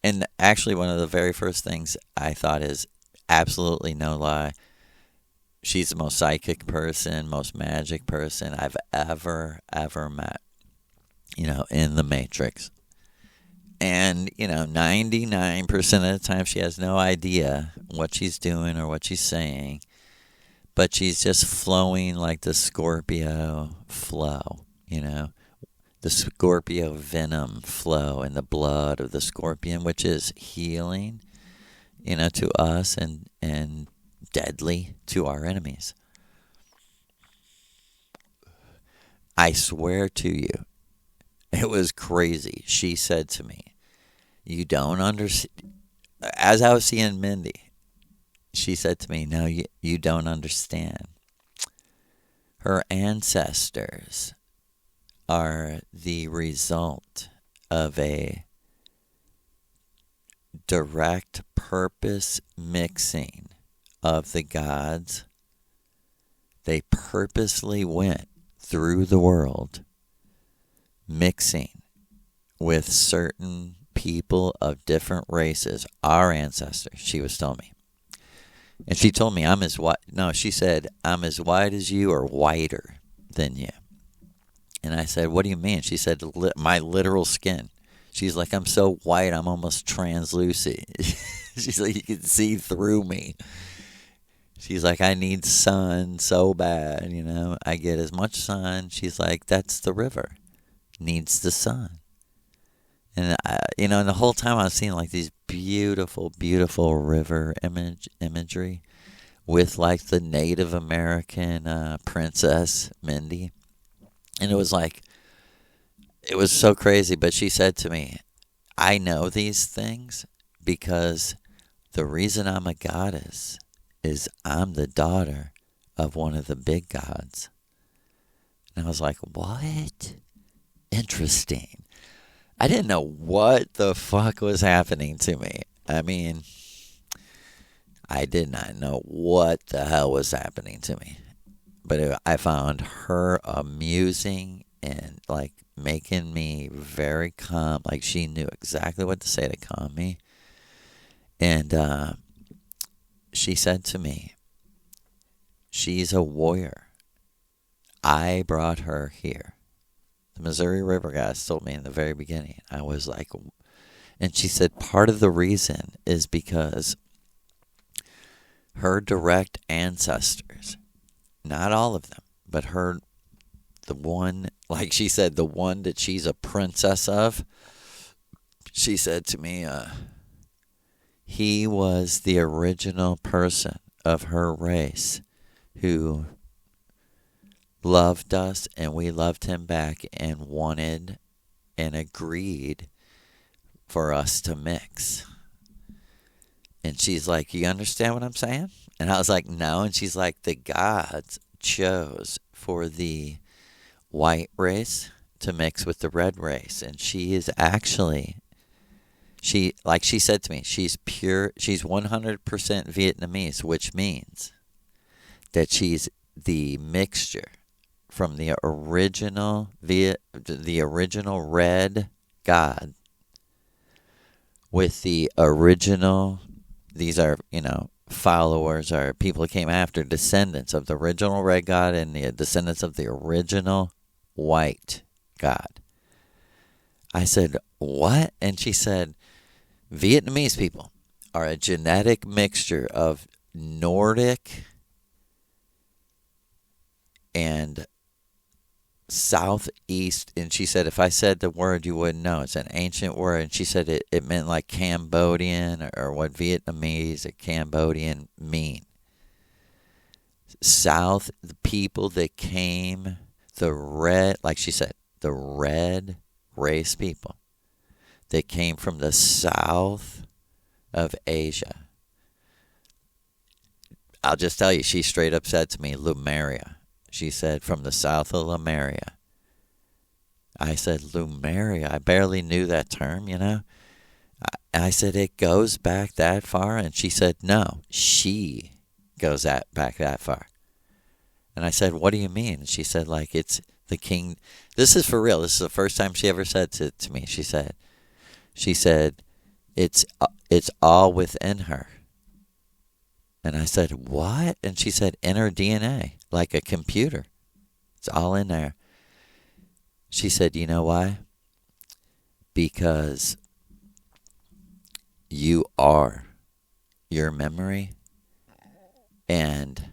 And actually, one of the very first things I thought is absolutely no lie. She's the most psychic person, most magic person I've ever met. In the Matrix. And, 99% of the time she has no idea what she's doing or what she's saying. But she's just flowing like the Scorpio flow, the Scorpio venom flow in the blood of the scorpion, which is healing, to us and deadly to our enemies. I swear to you, it was crazy. She said to me, you don't understand. As I was seeing Mindy, she said to me, no, you don't understand. Her ancestors are the result of a direct purpose mixing of the gods. They purposely went through the world mixing with certain people of different races, our ancestors, she was telling me. And she told me I'm as white. No, she said, I'm as white as you or whiter than you. And I said, what do you mean? She said, my literal skin. She's like, I'm so white, I'm almost translucent. She's like, you can see through me. She's like, I need sun so bad, I get as much sun. She's like, that's the river. Needs the sun. And and the whole time I was seeing like these beautiful, beautiful river imagery with like the Native American princess Mindy, and it was so crazy. But she said to me, I know these things because the reason I'm a goddess is I'm the daughter of one of the big gods. And I was like, what? Interesting. I didn't know what the fuck was happening to me. I mean, I did not know what the hell was happening to me. But I found her amusing and like making me very calm. Like she knew exactly what to say to calm me. And she said to me, she's a warrior. I brought her here. The Missouri River guys told me in the very beginning. I was like, and she said part of the reason is because her direct ancestors, not all of them, but the one, like she said, the one that she's a princess of, she said to me, he was the original person of her race who loved us and we loved him back and wanted and agreed for us to mix. And she's like, you understand what I'm saying? And I was like, no. And she's like, the gods chose for the white race to mix with the red race. And she is actually, she said to me, she's 100% Vietnamese, which means that she's the mixture from the original red god with the original, these are, followers or people who came after, descendants of the original red god and the descendants of the original white God. I said, what? And she said, Vietnamese people are a genetic mixture of Nordic and Southeast. And she said, if I said the word, you wouldn't know. It's an ancient word. And she said it meant like Cambodian, or what Vietnamese or Cambodian mean. South, the people that came, the red, like she said, the red race people that came from the south of Asia. I'll just tell you, she straight up said to me, Lemuria. She said, from the south of Lemuria. I said, Lemuria? I barely knew that term, you know. I said, it goes back that far? And she said, no, she goes back that far. And I said, what do you mean? And she said, like, it's the king. This is for real. This is the first time she ever said to me. She said, it's all within her. And I said, what? And she said, in her DNA, like a computer. It's all in there. She said, you know why? Because you are your memory, and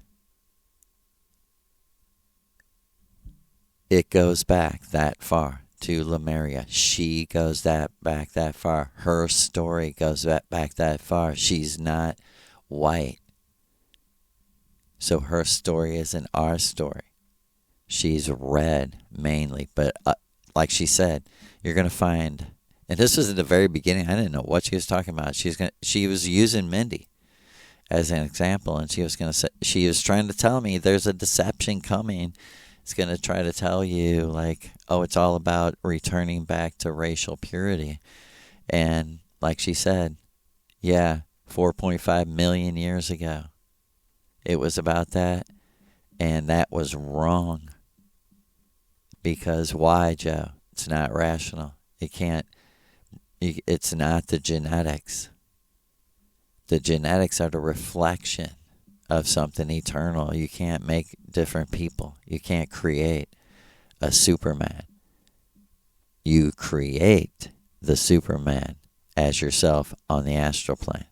it goes back that far to Lemuria. She goes back that far. Her story goes back that far. She's not white. So her story isn't our story. She's red mainly. But like she said, you're going to find, and this was at the very beginning. I didn't know what she was talking about. She was using Mindy as an example, and she was trying to tell me there's a deception coming. It's going to try to tell you, like, oh, it's all about returning back to racial purity. And like she said, yeah, 4.5 million years ago, it was about that. And that was wrong. Because why, Joe? It's not rational. It's not the genetics. The genetics are the reflection of something eternal. You can't make different people. You can't create a Superman. You create the Superman as yourself on the astral plane.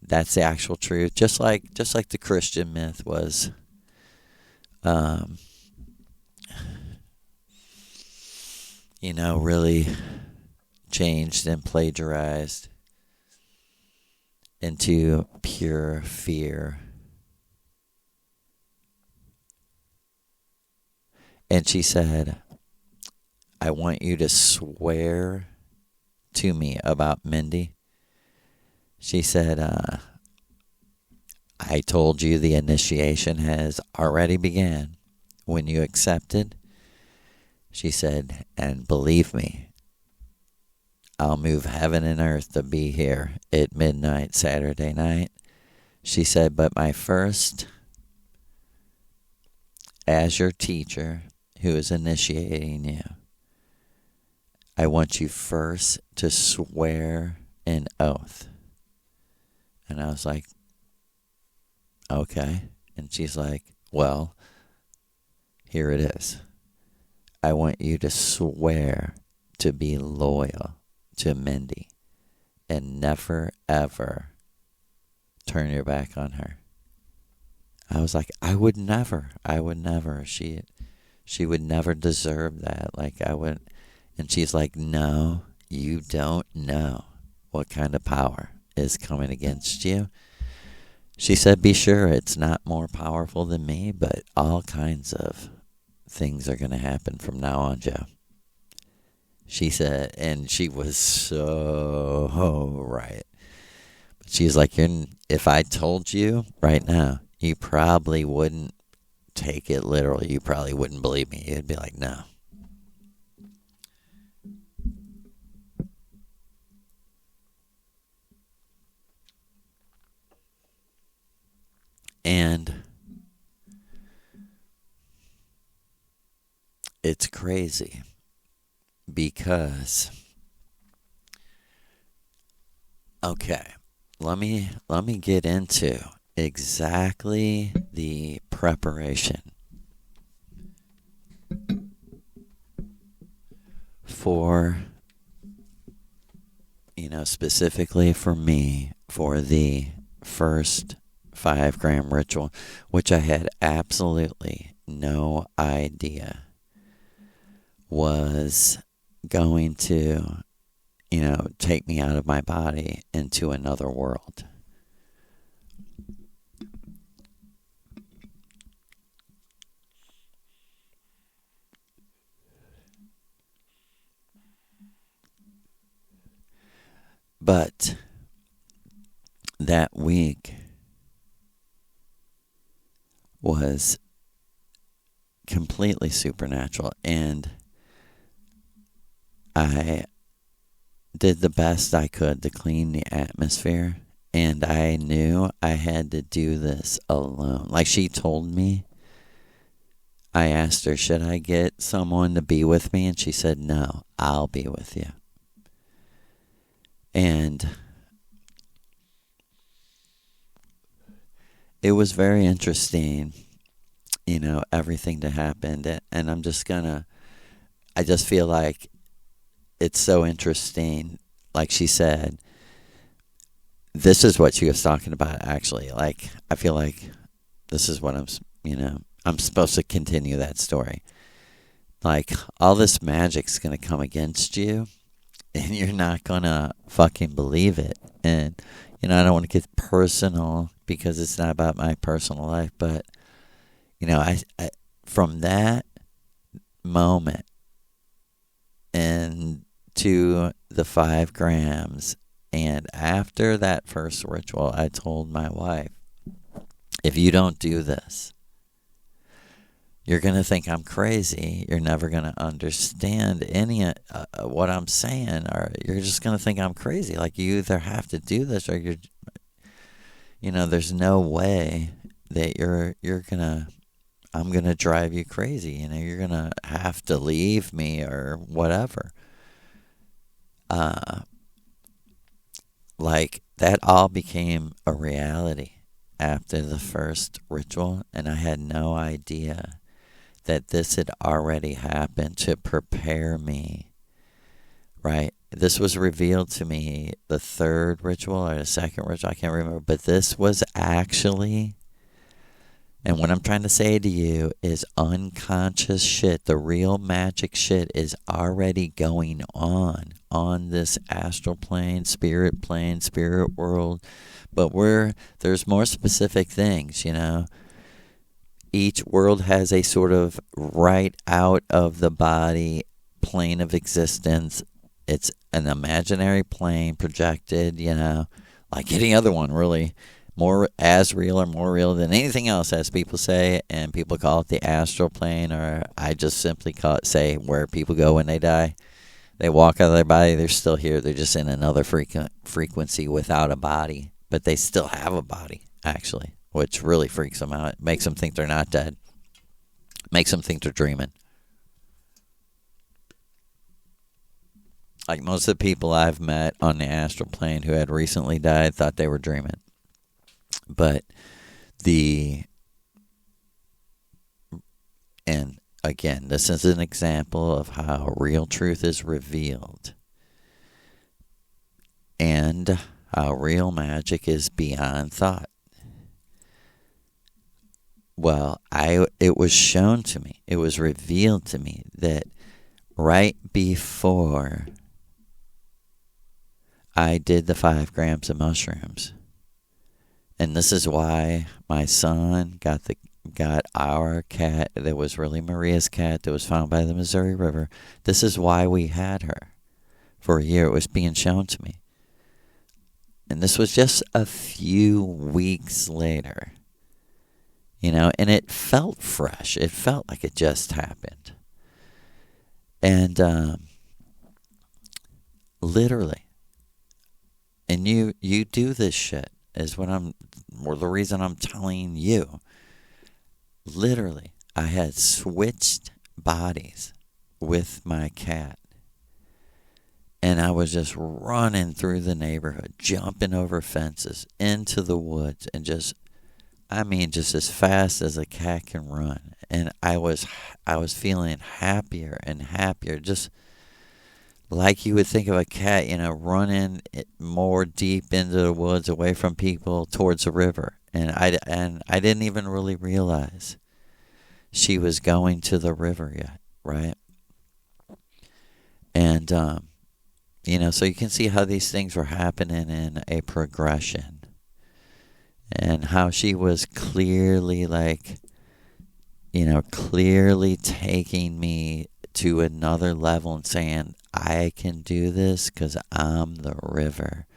That's the actual truth. Just like the Christian myth was really changed and plagiarized into pure fear. And she said, I want you to swear to me about Mindy. She said, I told you the initiation has already began when you accepted. She said, and believe me, I'll move heaven and earth to be here at midnight Saturday night. She said, but my first, as your teacher who is initiating you, I want you first to swear an oath. And I was like, okay. And she's like, well, here it is. I want you to swear to be loyal to Mindy and never, ever turn your back on her. I was like, I would never. She would never deserve that. Like, I would. And she's like, no, you don't know what kind of power is coming against you. She said, be sure it's not more powerful than me, but all kinds of things are going to happen from now on, Joe. She said, and she was so right. But she's like, if I told you right now, you probably wouldn't take it literally. You probably wouldn't believe me. You'd be like, no. And it's crazy because, okay, let me get into exactly the preparation. for, specifically for me, for the first 5-gram ritual, which I had absolutely no idea was going to, take me out of my body into another world. But that week was completely supernatural, and I did the best I could to clean the atmosphere, and I knew I had to do this alone. Like she told me, I asked her, should I get someone to be with me? And she said, no, I'll be with you. And it was very interesting, everything that happened. And I just feel like it's so interesting. Like she said, this is what she was talking about, actually. Like, I feel like this is what I'm supposed to continue that story. Like, all this magic's going to come against you, and you're not going to fucking believe it. And, I don't want to get personal because it's not about my personal life, but, I from that moment and to the 5 grams, and after that first ritual, I told my wife, if you don't do this, you're going to think I'm crazy. You're never going to understand any what I'm saying, or you're just going to think I'm crazy. Like, you either have to do this or there's no way that I'm going to drive you crazy. You're going to have to leave me or whatever. Like, that all became a reality after the first ritual, and I had no idea that this had already happened to prepare me, right? This was revealed to me the third ritual or the second ritual, I can't remember, but this was actually, and what I'm trying to say to you is unconscious shit. The real magic shit is already going on this astral plane, spirit world, but there's more specific things, Each world has a sort of right out of the body plane of existence. It's an imaginary plane projected, like any other one, really. More as real or more real than anything else, as people say, and people call it the astral plane, or I just simply say where people go when they die. They walk out of their body, they're still here, they're just in another frequency without a body, but they still have a body, actually, which really freaks them out. It makes them think they're not dead. Makes them think they're dreaming. Like, most of the people I've met on the astral plane who had recently died thought they were dreaming. But and again, this is an example of how real truth is revealed and how real magic is beyond thought. Well, it was shown to me, it was revealed to me that right before I did the 5 grams of mushrooms, and this is why my son got our cat that was really Maria's cat that was found by the Missouri River. This is why we had her for a year. It was being shown to me. And this was just a few weeks later. And it felt fresh. It felt like it just happened. And literally, and you do this shit is the reason I'm telling you. Literally, I had switched bodies with my cat. And I was just running through the neighborhood, jumping over fences, into the woods, and just as fast as a cat can run. And I was feeling happier and happier. Just, like you would think of a cat, running more deep into the woods, away from people, towards the river. And I didn't even really realize she was going to the river yet, right? And so you can see how these things were happening in a progression, and how she was clearly clearly taking me to another level and saying, I can do this because I'm the river.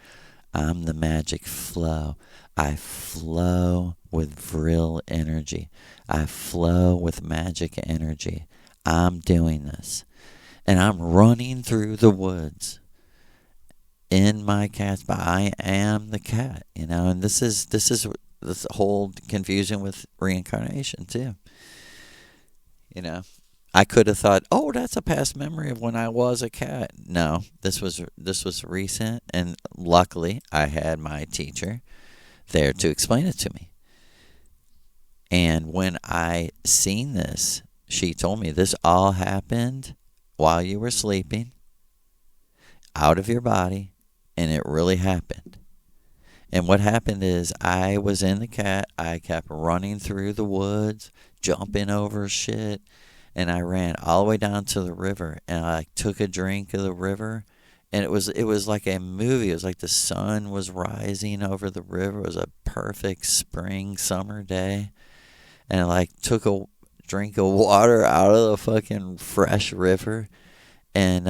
I'm the magic flow. I flow with vril energy. I flow with magic energy. I'm doing this. And I'm running through the woods in my cat's body. I am the cat, and this is this whole confusion with reincarnation too. I could have thought, oh, that's a past memory of when I was a cat. No, this was recent, and luckily I had my teacher there to explain it to me. And when I seen this, she told me this all happened while you were sleeping, out of your body, and it really happened. And what happened is I was in the cat. I kept running through the woods, jumping over shit, and I ran all the way down to the river, and I took a drink of the river, and it was like a movie. It was like the sun was rising over the river. It was a perfect spring summer day, and I took a drink of water out of the fucking fresh river, and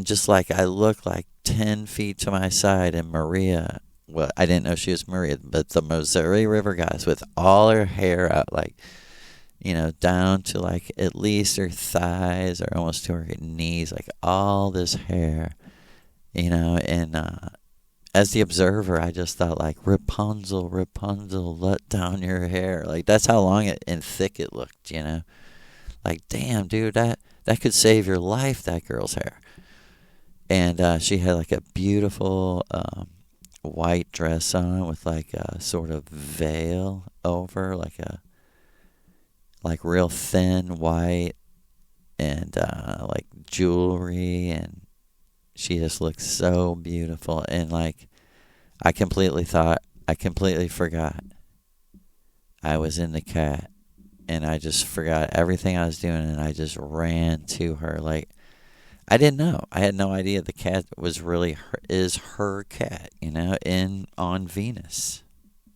just I looked 10 feet to my side, and Maria. Well, I didn't know she was Maria, but the Missouri River goddess with all her hair out, down to at least her thighs or almost to her knees, all this hair, and as the observer, I just thought Rapunzel, Rapunzel, let down your hair. That's how long and thick it looked, damn, dude, that could save your life, that girl's hair. And she had a beautiful white dress on with a sort of veil over, a real thin white, and jewelry, and she just looked so beautiful. And I completely forgot I was in the cat, and I just forgot everything I was doing, and I just ran to her. I didn't know. I had no idea the cat was really is her cat, on Venus,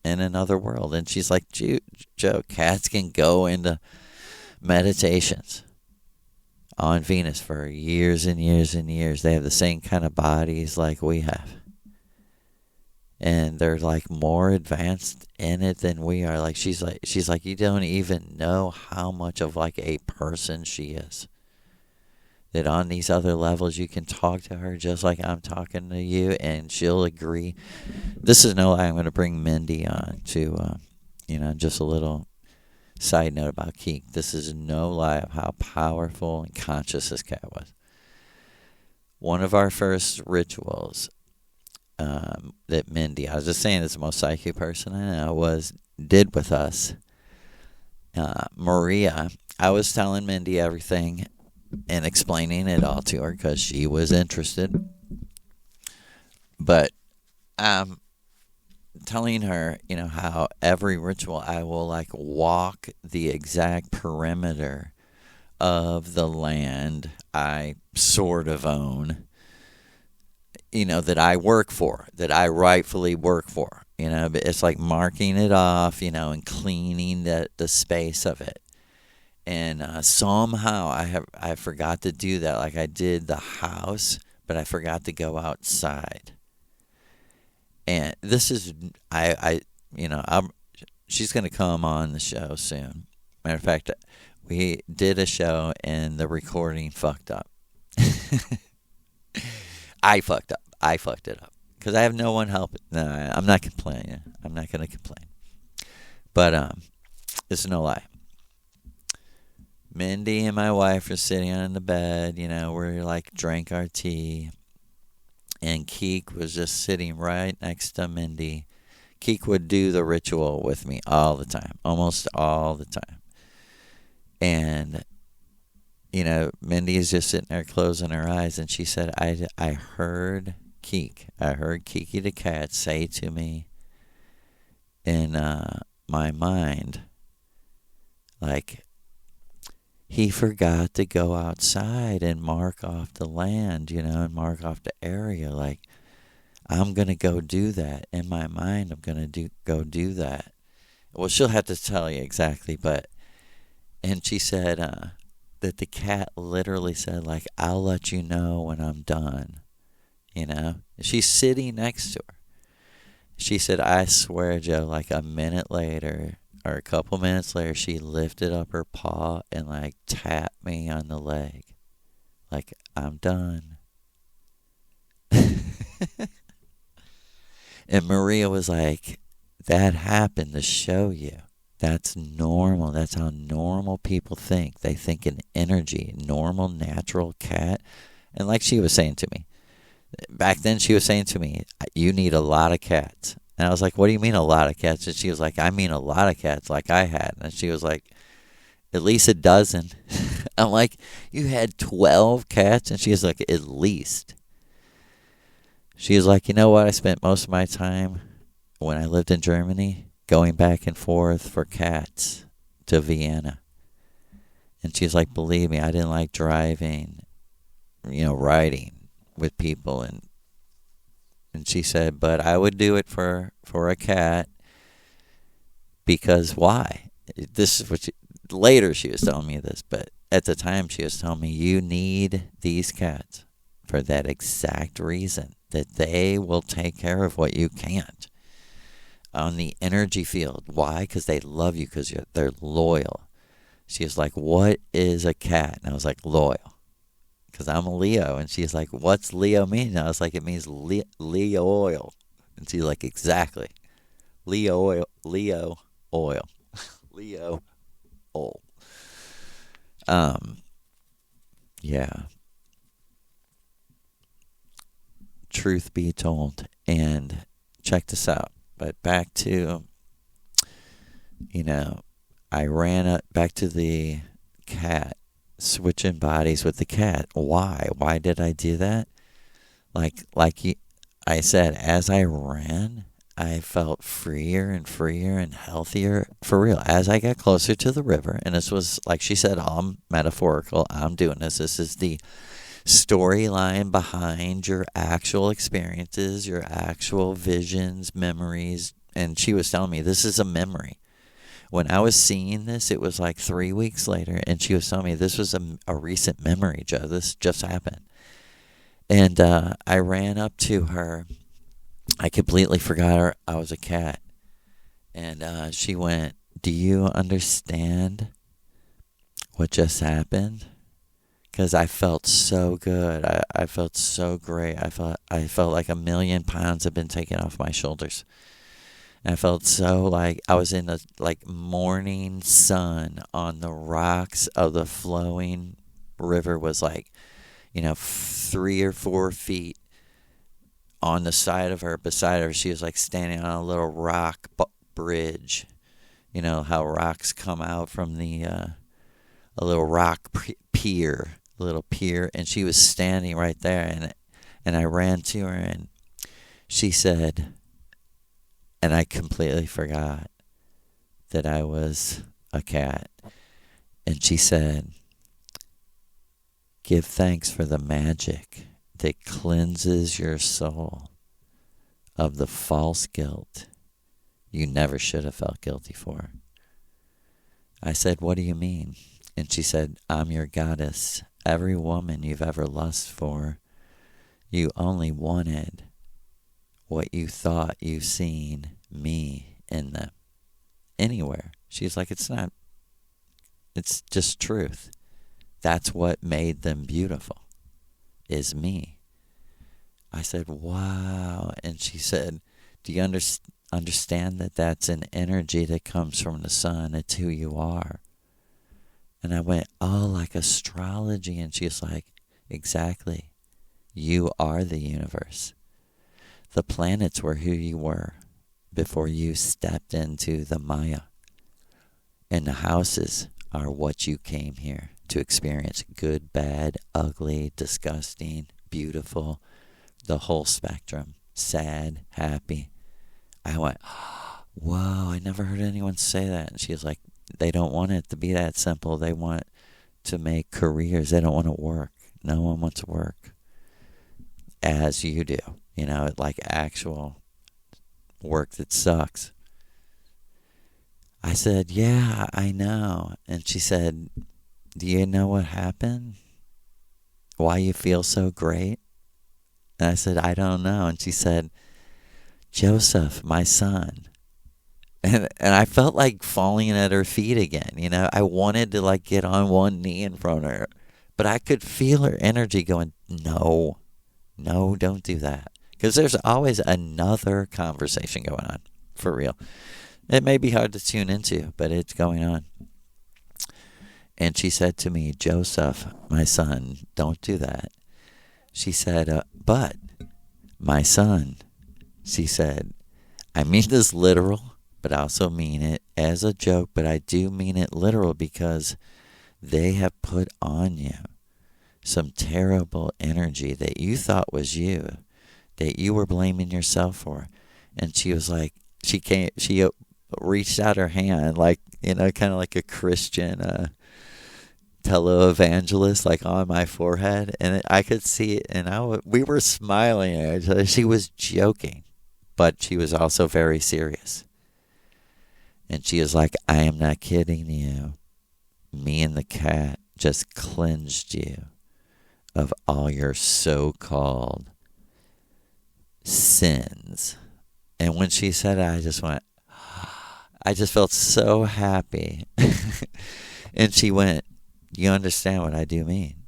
in another world. And she's like, Joe, cats can go into meditations on Venus for years and years and years. They have the same kind of bodies like we have. And they're more advanced in it than we are. She's like, you don't even know how much of a person she is. That on these other levels you can talk to her just like I'm talking to you, and she'll agree. This is no lie. I'm going to bring Mindy on to, just a little side note about Keek. This is no lie of how powerful and conscious this cat was. One of our first rituals that Mindy, I was just saying, is the most psychic person I know, did with us. Maria, I was telling Mindy everything and explaining it all to her because she was interested. But telling her, how every ritual I will walk the exact perimeter of the land I sort of own, that I work for, that I rightfully work for. But it's marking it off, and cleaning the space of it. And somehow I forgot to do that. I did the house, but I forgot to go outside. And this is she's going to come on the show soon. Matter of fact, we did a show and the recording fucked up. I fucked it up because I have no one helping. No, I'm not complaining. I'm not going to complain. But it's no lie. Mindy and my wife are sitting on the bed, we're drank our tea, and Keek was just sitting right next to Mindy. Keek would do the ritual with me all the time, almost all the time. And Mindy is just sitting there closing her eyes, and she said, I heard Kiki the cat say to me in my mind, like, he forgot to go outside and mark off the land, and mark off the area. Like, I'm going to go do that. In my mind, I'm going to go do that. Well, she'll have to tell you exactly, and she said that the cat literally said, like, I'll let you know when I'm done, She's sitting next to her. She said, I swear, Joe, like a minute later, or a couple minutes later, she lifted up her paw and like tapped me on the leg. Like, I'm done. And Maria was like, that happened to show you. That's normal. That's how normal people think. They think in energy, normal, natural cat. And like she was saying to me, back then she was saying to me, you need a lot of cats. And I was like, what do you mean a lot of cats? And she was like, I mean a lot of cats like I had. And she was like, at least a dozen. I'm like, you had 12 cats? And she was like, at least. She was like, you know what? I spent most of my time when I lived in Germany going back and forth for cats to Vienna. And she was like, believe me, I didn't like driving, riding with people. And she said, but I would do it for a cat, because why? This is what later she was telling me this, but at the time she was telling me, you need these cats for that exact reason, that they will take care of what you can't on the energy field. Why? Because they love you, because they're loyal. She was like, what is a cat? And I was like, loyal. Because I'm a Leo. And she's like, what's Leo mean? And I was like, it means Leo oil. And she's like, exactly. Leo oil. Leo oil. Leo oil. Yeah. Truth be told. And check this out. But back to, I ran up back to the cat, switching bodies with the cat. Why? Why did I do that? Like I said, as I ran, I felt freer and healthier, for real. As I got closer to the river, and this was, like she said, all metaphorical. I'm doing this. This is the storyline behind your actual experiences, your actual visions, memories. And she was telling me, this is a memory. When I was seeing this, it was like 3 weeks later, and she was telling me this was a recent memory, Joe. This just happened. And I ran up to her. I completely forgot I was a cat. And she went, do you understand what just happened? Because I felt so good. I felt so great. I felt like 1,000,000 pounds had been taken off my shoulders. And I felt so like I was in the morning sun on the rocks of the flowing river. Was like, 3 or 4 feet on the side of her, beside her. She was like standing on a little rock bridge. You know how rocks come out from a little rock pier, and she was standing right there, and I ran to her, and she said, and I completely forgot that I was a cat, and she said, give thanks for the magic that cleanses your soul of the false guilt you never should have felt guilty for. I said, what do you mean? And she said, I'm your goddess. Every woman you've ever lusted for, you only wanted what you thought you seen me in them. Anywhere. She's like, it's not. It's just truth. That's what made them beautiful, is me. I said, wow. And she said, do you understand that that's an energy that comes from the sun? It's who you are. And I went, oh, like astrology. And she's like, exactly. You are the universe. The planets were who you were before you stepped into the Maya. And the houses are what you came here to experience good, bad, ugly, disgusting, beautiful, the whole spectrum, sad, happy. I went, whoa, I never heard anyone say that. And she was like, they don't want it to be that simple. They want to make careers. They don't want to work. No one wants to work as you do, like actual work that sucks. I said, yeah, I know. And she said, do you know what happened? Why you feel so great? And I said, I don't know. And she said, Joseph, my son. And I felt like falling at her feet again. I wanted to like get on one knee in front of her. But I could feel her energy going, no, don't do that. Because there's always another conversation going on, for real. It may be hard to tune into, but it's going on. And she said to me, Joseph, my son, don't do that. She said, but, my son, she said, I mean this literal, but I also mean it as a joke, but I do mean it literal because they have put on you some terrible energy that you thought was you, that you were blaming yourself for. And she was like, she reached out her hand, like, kind of like a Christian televangelist, like on my forehead. And I could see it, and we were smiling at each other. She was joking, but she was also very serious. And she was like, I am not kidding you. Me and the cat just cleansed you of all your so-called sins. And when she said it, I just felt so happy. And she went, you understand what I do mean?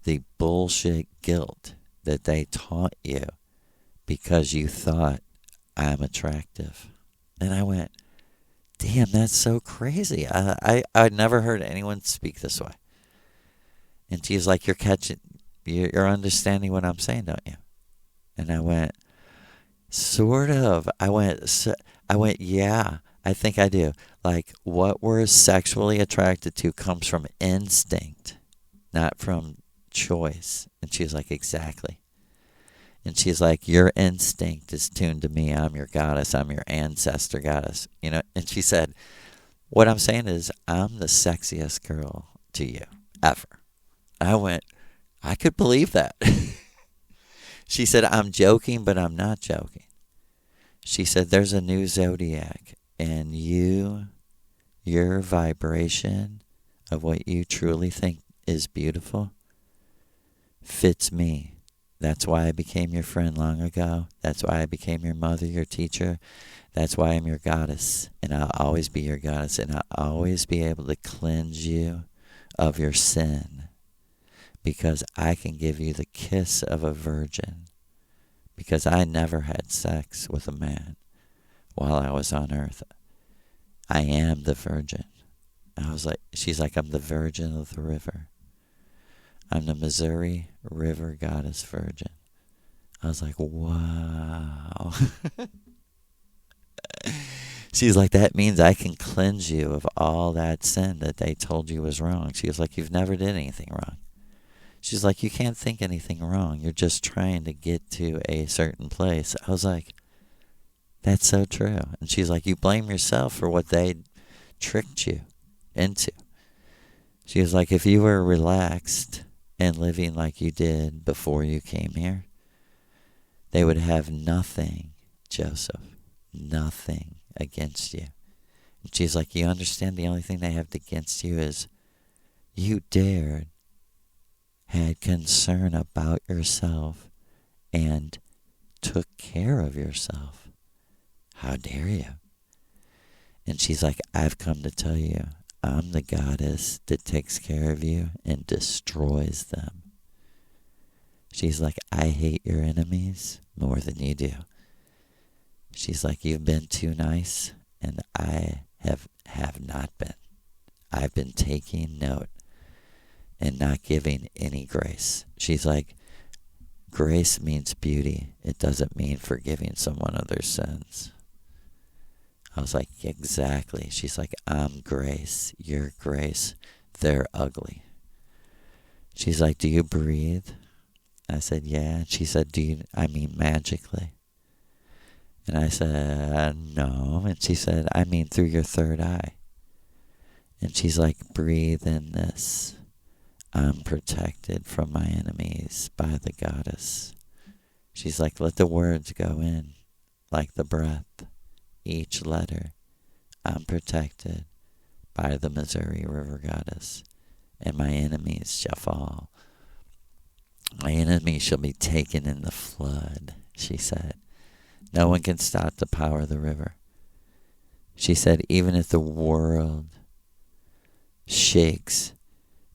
The bullshit guilt that they taught you because you thought I'm attractive. And I went, damn, that's so crazy. I'd never heard anyone speak this way. And she's like, you're understanding what I'm saying, don't you? And I went, sort of. I went, yeah, I think I do. Like, what we're sexually attracted to comes from instinct, not from choice. And she's like, exactly. And she's like, your instinct is tuned to me. I'm your goddess. I'm your ancestor goddess. And she said, what I'm saying is I'm the sexiest girl to you ever. I went, I could believe that. She said, I'm joking, but I'm not joking. She said, there's a new zodiac, and your vibration of what you truly think is beautiful fits me. That's why I became your friend long ago. That's why I became your mother, your teacher. That's why I'm your goddess, and I'll always be your goddess, and I'll always be able to cleanse you of your sin, because I can give you the kiss of a virgin, because I never had sex with a man while I was on earth. I am the virgin. She's like, I'm the virgin of the river. I'm the Missouri River Goddess Virgin. I was like, wow. She's like, that means I can cleanse you of all that sin that they told you was wrong. She was like, you've never did anything wrong. She's like, you can't think anything wrong. You're just trying to get to a certain place. I was like, that's so true. And she's like, you blame yourself for what they tricked you into. She was like, if you were relaxed and living like you did before you came here, they would have nothing, Joseph, nothing against you. And she's like, you understand the only thing they have against you is you had concern about yourself and took care of yourself. How dare you? And she's like, I've come to tell you, I'm the goddess that takes care of you and destroys them. She's like, I hate your enemies more than you do. She's like, you've been too nice, and I have not been. I've been taking note and not giving any grace. She's like, grace means beauty. It doesn't mean forgiving someone of their sins. I was like, exactly. She's like, I'm grace. You're grace. They're ugly. She's like, do you breathe? I said, yeah. And she said, I mean magically? And I said, no. And she said, I mean through your third eye. And she's like, breathe in this. I'm protected from my enemies by the goddess. She's like, let the words go in like the breath. Each letter, I'm protected by the Missouri River goddess. And my enemies shall fall. My enemies shall be taken in the flood, she said. No one can stop the power of the river. She said, even if the world shakes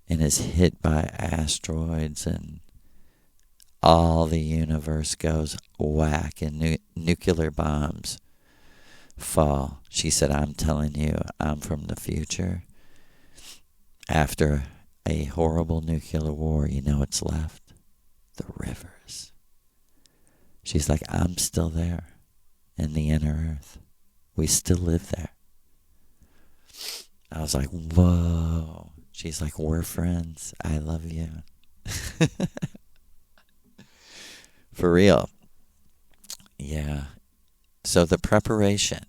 and is hit by asteroids and all the universe goes whack and nuclear bombs fall, she said, I'm telling you, I'm from the future. After a horrible nuclear war, you know what's left? The rivers. She's like, I'm still there in the inner earth. We still live there. I was like, whoa. She's like, we're friends. I love you. For real. Yeah. So the preparation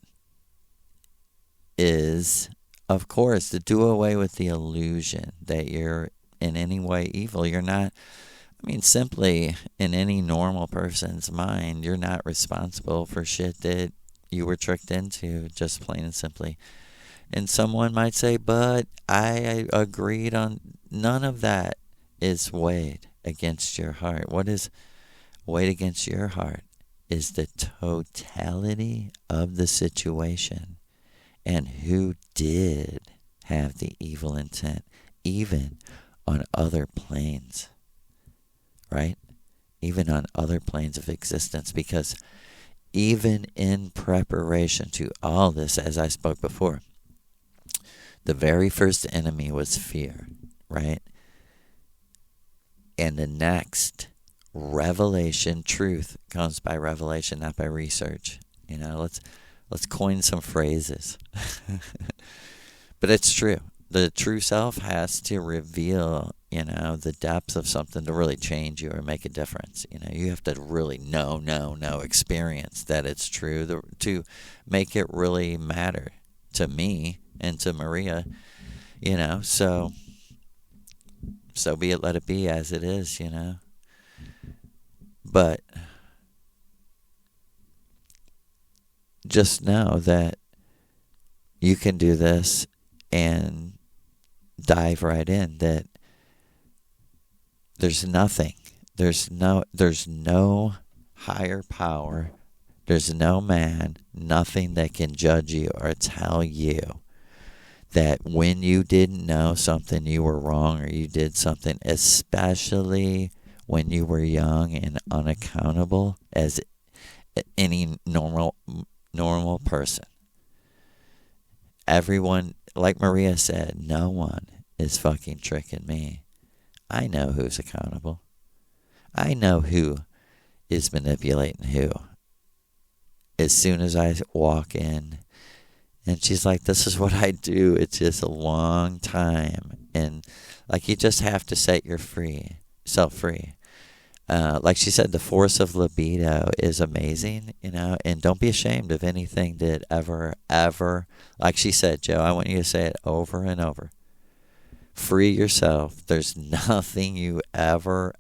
is, of course, to do away with the illusion that you're in any way evil. You're not, simply in any normal person's mind, you're not responsible for shit that you were tricked into, just plain and simply. And someone might say, but I agreed on, none of that is weighed against your heart. What is weighed against your heart is the totality of the situation and who did have the evil intent, even on other planes, right? Even on other planes of existence, because even in preparation to all this, as I spoke before, the very first enemy was fear, right? And the next revelation, truth comes by revelation, not by research. Let's coin some phrases. But it's true. The true self has to reveal, the depths of something to really change you or make a difference. You have to really know, experience that it's true to make it really matter to me and to Maria, so be it, let it be as it is, But just know that you can do this and dive right in, that there's nothing. There's no higher power. There's no man, nothing that can judge you or tell you that when you didn't know something, you were wrong, or you did something, especially when you were young and unaccountable as any normal person. Everyone, like Maria said, no one is fucking tricking me. I know who's accountable. I know who is manipulating who. As soon as I walk in, and she's like, this is what I do. It's just a long time. And like, you just have to set yourself free. Like she said, the force of libido is amazing, and don't be ashamed of anything that ever, like she said, Joe, I want you to say it over and over. Free yourself. There's nothing you ever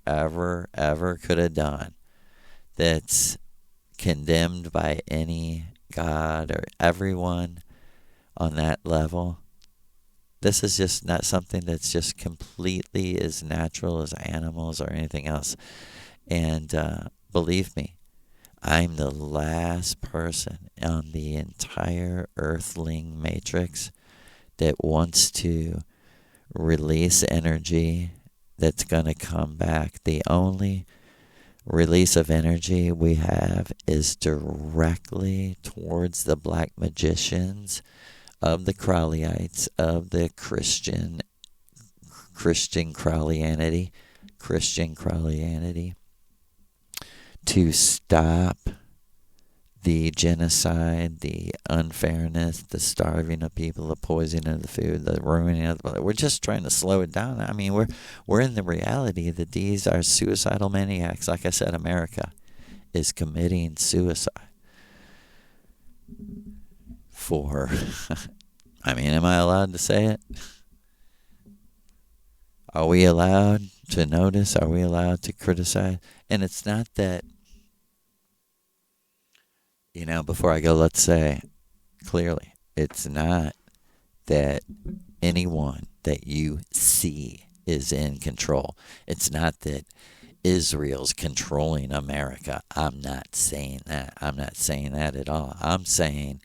could have done that's condemned by any God or everyone on that level. This is just not something that's just completely as natural as animals or anything else. And believe me, I'm the last person on the entire earthling matrix that wants to release energy that's going to come back. The only release of energy we have is directly towards the black magicians of the Crowleyites, of the Christian Crowleyanity, to stop the genocide, the unfairness, the starving of people, the poisoning of the food, the ruining of the... We're just trying to slow it down. I mean, we're in the reality that these are suicidal maniacs. Like I said, America is committing suicide for... I mean, am I allowed to say it? Are we allowed to notice? Are we allowed to criticize? And it's not that, before I go, let's say clearly, it's not that anyone that you see is in control. It's not that Israel's controlling America. I'm not saying that. I'm not saying that at all. I'm saying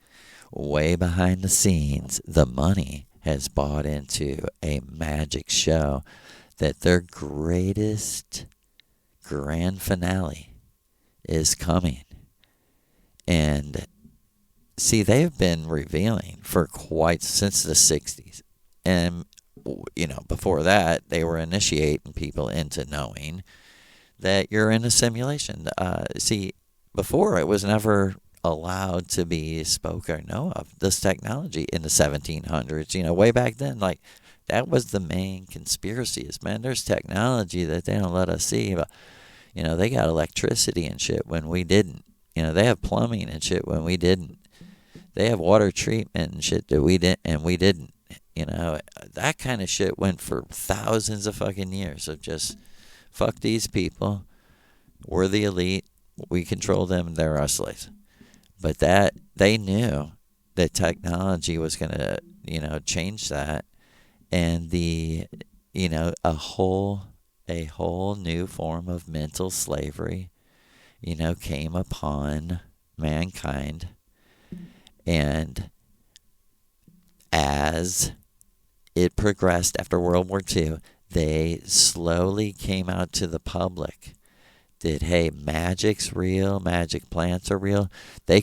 way behind the scenes, the money has bought into a magic show that their greatest grand finale is coming. And see, they've been revealing for since the 60s. And, before that, they were initiating people into knowing that you're in a simulation. See, before it was never allowed to be spoke or know of, this technology in the 1700s, way back then, like that was the main conspiracy is, man, there's technology that they don't let us see, but they got electricity and shit when we didn't, they have plumbing and shit when we didn't, they have water treatment and shit that we didn't, and we didn't, that kind of shit went for thousands of fucking years of just fuck these people, we're the elite, we control them, they're our slaves. But that they knew that technology was going to, change that, and a whole new form of mental slavery, came upon mankind, and as it progressed after World War II, they slowly came out to the public. Hey, magic's real, magic plants are real. They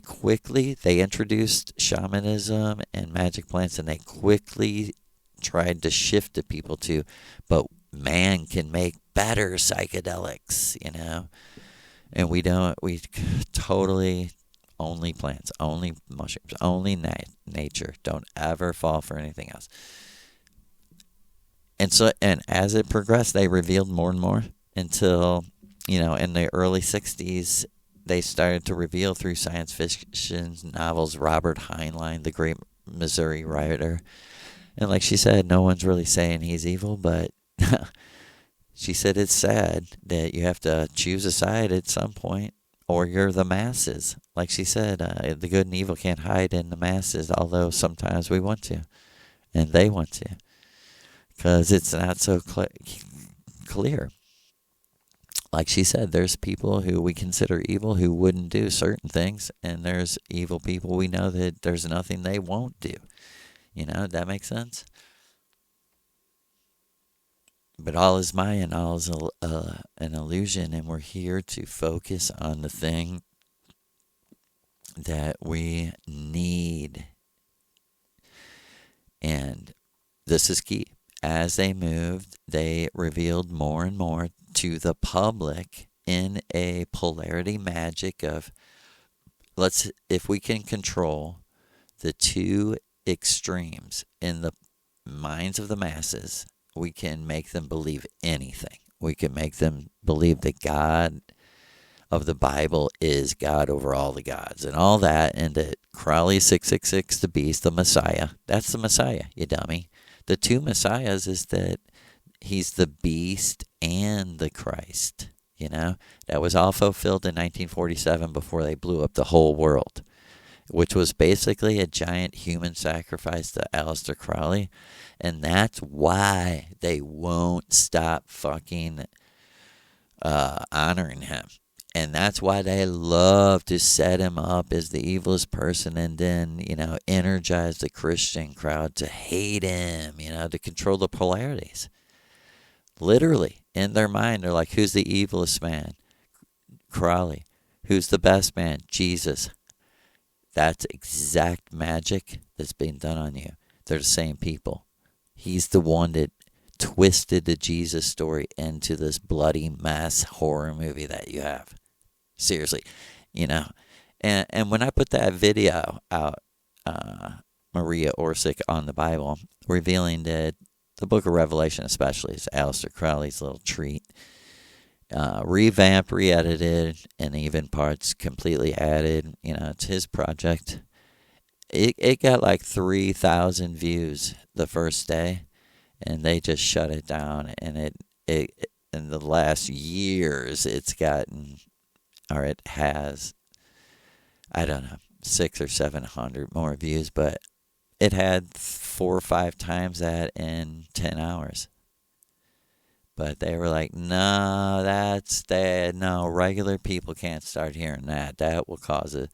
introduced shamanism and magic plants, and they quickly tried to shift the people to, but man can make better psychedelics, and we totally only plants, only mushrooms, only nature. Don't ever fall for anything else. And as it progressed, they revealed more and more until... in the early 60s, they started to reveal through science fiction novels, Robert Heinlein, the great Missouri writer. And like she said, no one's really saying he's evil, but she said it's sad that you have to choose a side at some point, or you're the masses. Like she said, the good and evil can't hide in the masses, although sometimes we want to, and they want to, because it's not so clear. Like she said, there's people who we consider evil who wouldn't do certain things, and there's evil people we know that there's nothing they won't do. That makes sense? But all is Maya and all is an illusion, and we're here to focus on the thing that we need. And this is key. As they moved, they revealed more and more to the public in a polarity magic of, if we can control the two extremes in the minds of the masses, we can make them believe anything. We can make them believe that God of the Bible is God over all the gods and all that, and that Crowley 666, the beast, the Messiah, that's the Messiah, you dummy. The two Messiahs is that he's the beast and the Christ, That was all fulfilled in 1947 before they blew up the whole world, which was basically a giant human sacrifice to Aleister Crowley. And that's why they won't stop fucking honoring him. And that's why they love to set him up as the evilest person and then, energize the Christian crowd to hate him, to control the polarities. Literally, in their mind, they're like, who's the evilest man? Crowley. Who's the best man? Jesus. That's exact magic that's being done on you. They're the same people. He's the one that twisted the Jesus story into this bloody mass horror movie that you have. Seriously, And when I put that video out, Maria Orsic on the Bible, revealing that the book of Revelation especially is Aleister Crowley's little treat, revamped, re-edited, and even parts completely added. It's his project. It got like 3,000 views the first day, and they just shut it down. And it in the last years, it's gotten, or it has, I don't know, 600 or 700 more views, but it had 4 or 5 times that in 10 hours. But they were like, no, that's dead. No, regular people can't start hearing that. That will cause it.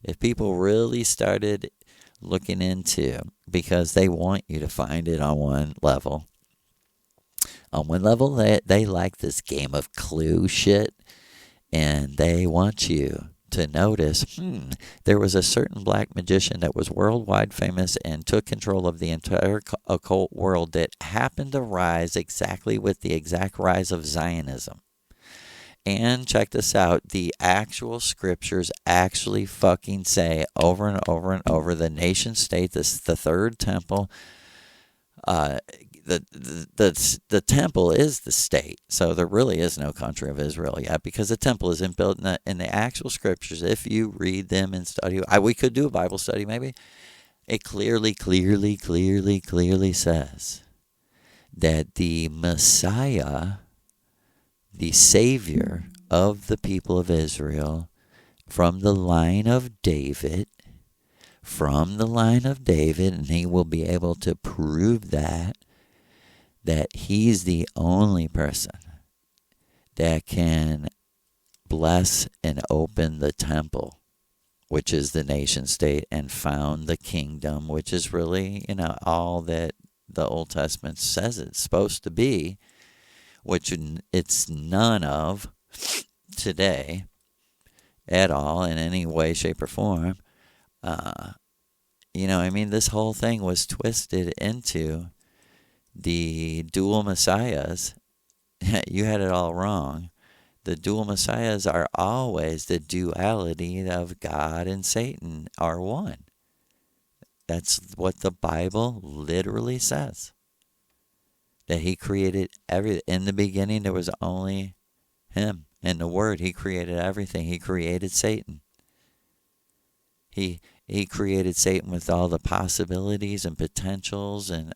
If people really started looking into, because they want you to find it on one level. On one level, they like this game of Clue shit, and they want you to notice, there was a certain black magician that was worldwide famous and took control of the entire occult world that happened to rise exactly with the exact rise of Zionism. And check this out, the actual scriptures actually fucking say over and over and over, the nation state, the third temple, the temple is the state. So there really is no country of Israel yet, because the temple isn't built in the actual scriptures. If you read them and study, we could do a Bible study maybe. It clearly says that the Messiah, the Savior of the people of Israel, from the line of David, and he will be able to prove that he's the only person that can bless and open the temple, which is the nation state, and found the kingdom, which is really, all that the Old Testament says it's supposed to be, which it's none of today at all in any way, shape, or form. This whole thing was twisted into the dual messiahs. You had it all wrong. The dual messiahs are always the duality of God and Satan are one. That's what the Bible literally says. That he created everything. In the beginning, there was only him and the Word. He created everything. He created Satan. He created Satan with all the possibilities and potentials and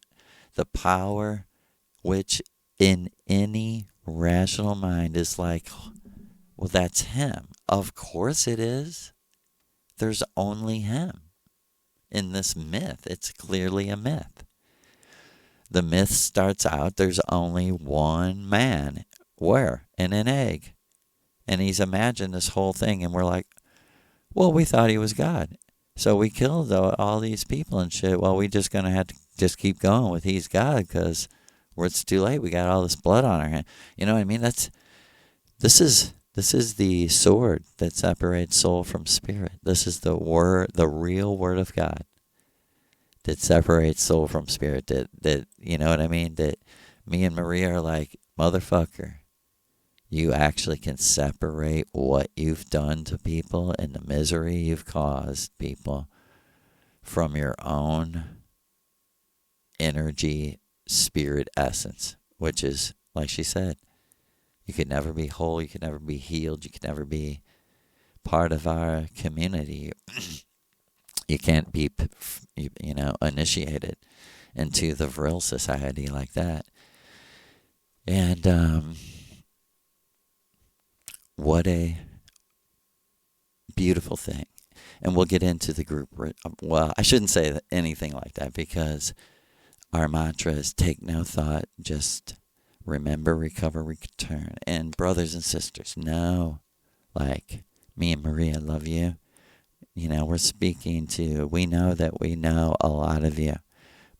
the power, which in any rational mind is like, well, that's him. Of course it is. There's only him. In this myth, it's clearly a myth. The myth starts out, there's only one man. Where? In an egg. And he's imagined this whole thing, and we're like, well, we thought he was God. So we killed all these people and shit. Well, we just going to have to just keep going with he's God, because it's too late. We got all this blood on our hand. You know what I mean? This is the sword that separates soul from spirit. This is the word, the real word of God that separates soul from spirit. That you know what I mean? That me and Maria are like, motherfucker, you actually can separate what you've done to people and the misery you've caused people from your own energy, spirit essence, which is, like she said, you could never be whole, you could never be healed, you could never be part of our community. You can't be, initiated into the VRIL society like that. And what a beautiful thing. And we'll get into the group. Well, I shouldn't say anything like that, because our mantra is take no thought, just remember, recover, return. And brothers and sisters, know, like me and Maria love you. We're speaking to, we know that we know a lot of you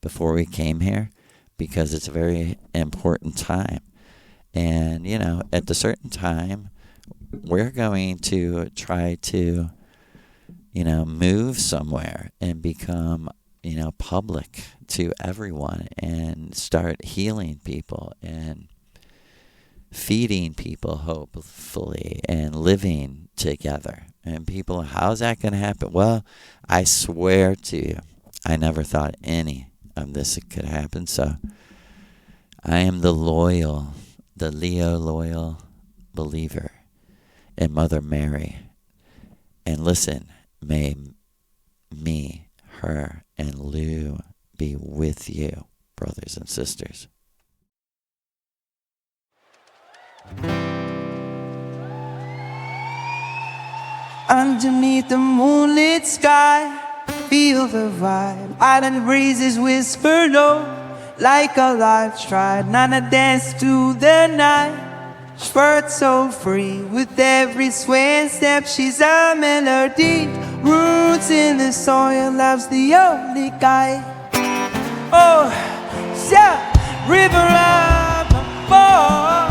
before we came here, because it's a very important time. And, at a certain time, we're going to try to, move somewhere and become, public to everyone and start healing people and feeding people, hopefully, and living together. And people, how's that going to happen? Well, I swear to you, I never thought any of this could happen. So I am the Leo loyal believer in Mother Mary. And listen, may me, her, and Lou be with you, brothers and sisters. Underneath the moonlit sky, feel the vibe. Island breezes whisper low, like a life tried. Nana dance to the night, spurt so free. With every sway and step, she's a melody. Roots in the soil, love's the only guide. Oh, yeah, river of amor,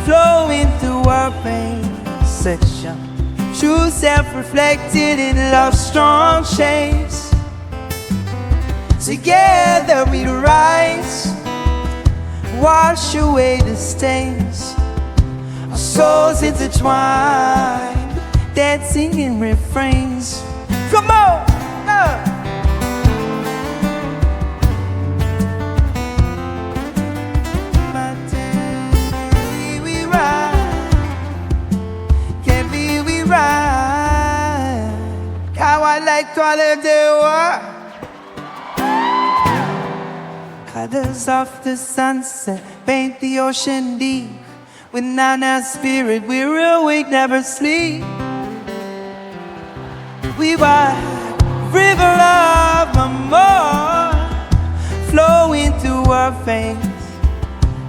flowing through her veins section. True self reflected in love's strong shapes. Together we rise, wash away the stains. Our souls intertwine, dancing in refrains. Come on! How I like to live the world. Colors of the sunset paint the ocean deep. With Nana spirit we're awake, never sleep. We ride river of amor, flowing through our veins.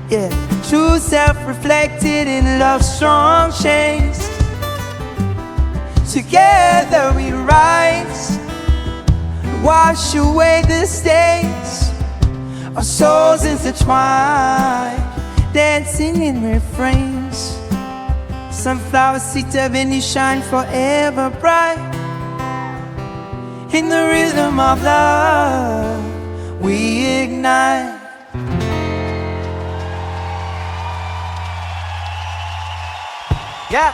Yeah, true self reflected in love's strong shades. Together we rise, wash away the stains. Our souls intertwine, dancing in refrains. Sunflower, Sita, Benny shine forever bright. In the rhythm of love, we ignite. Yeah.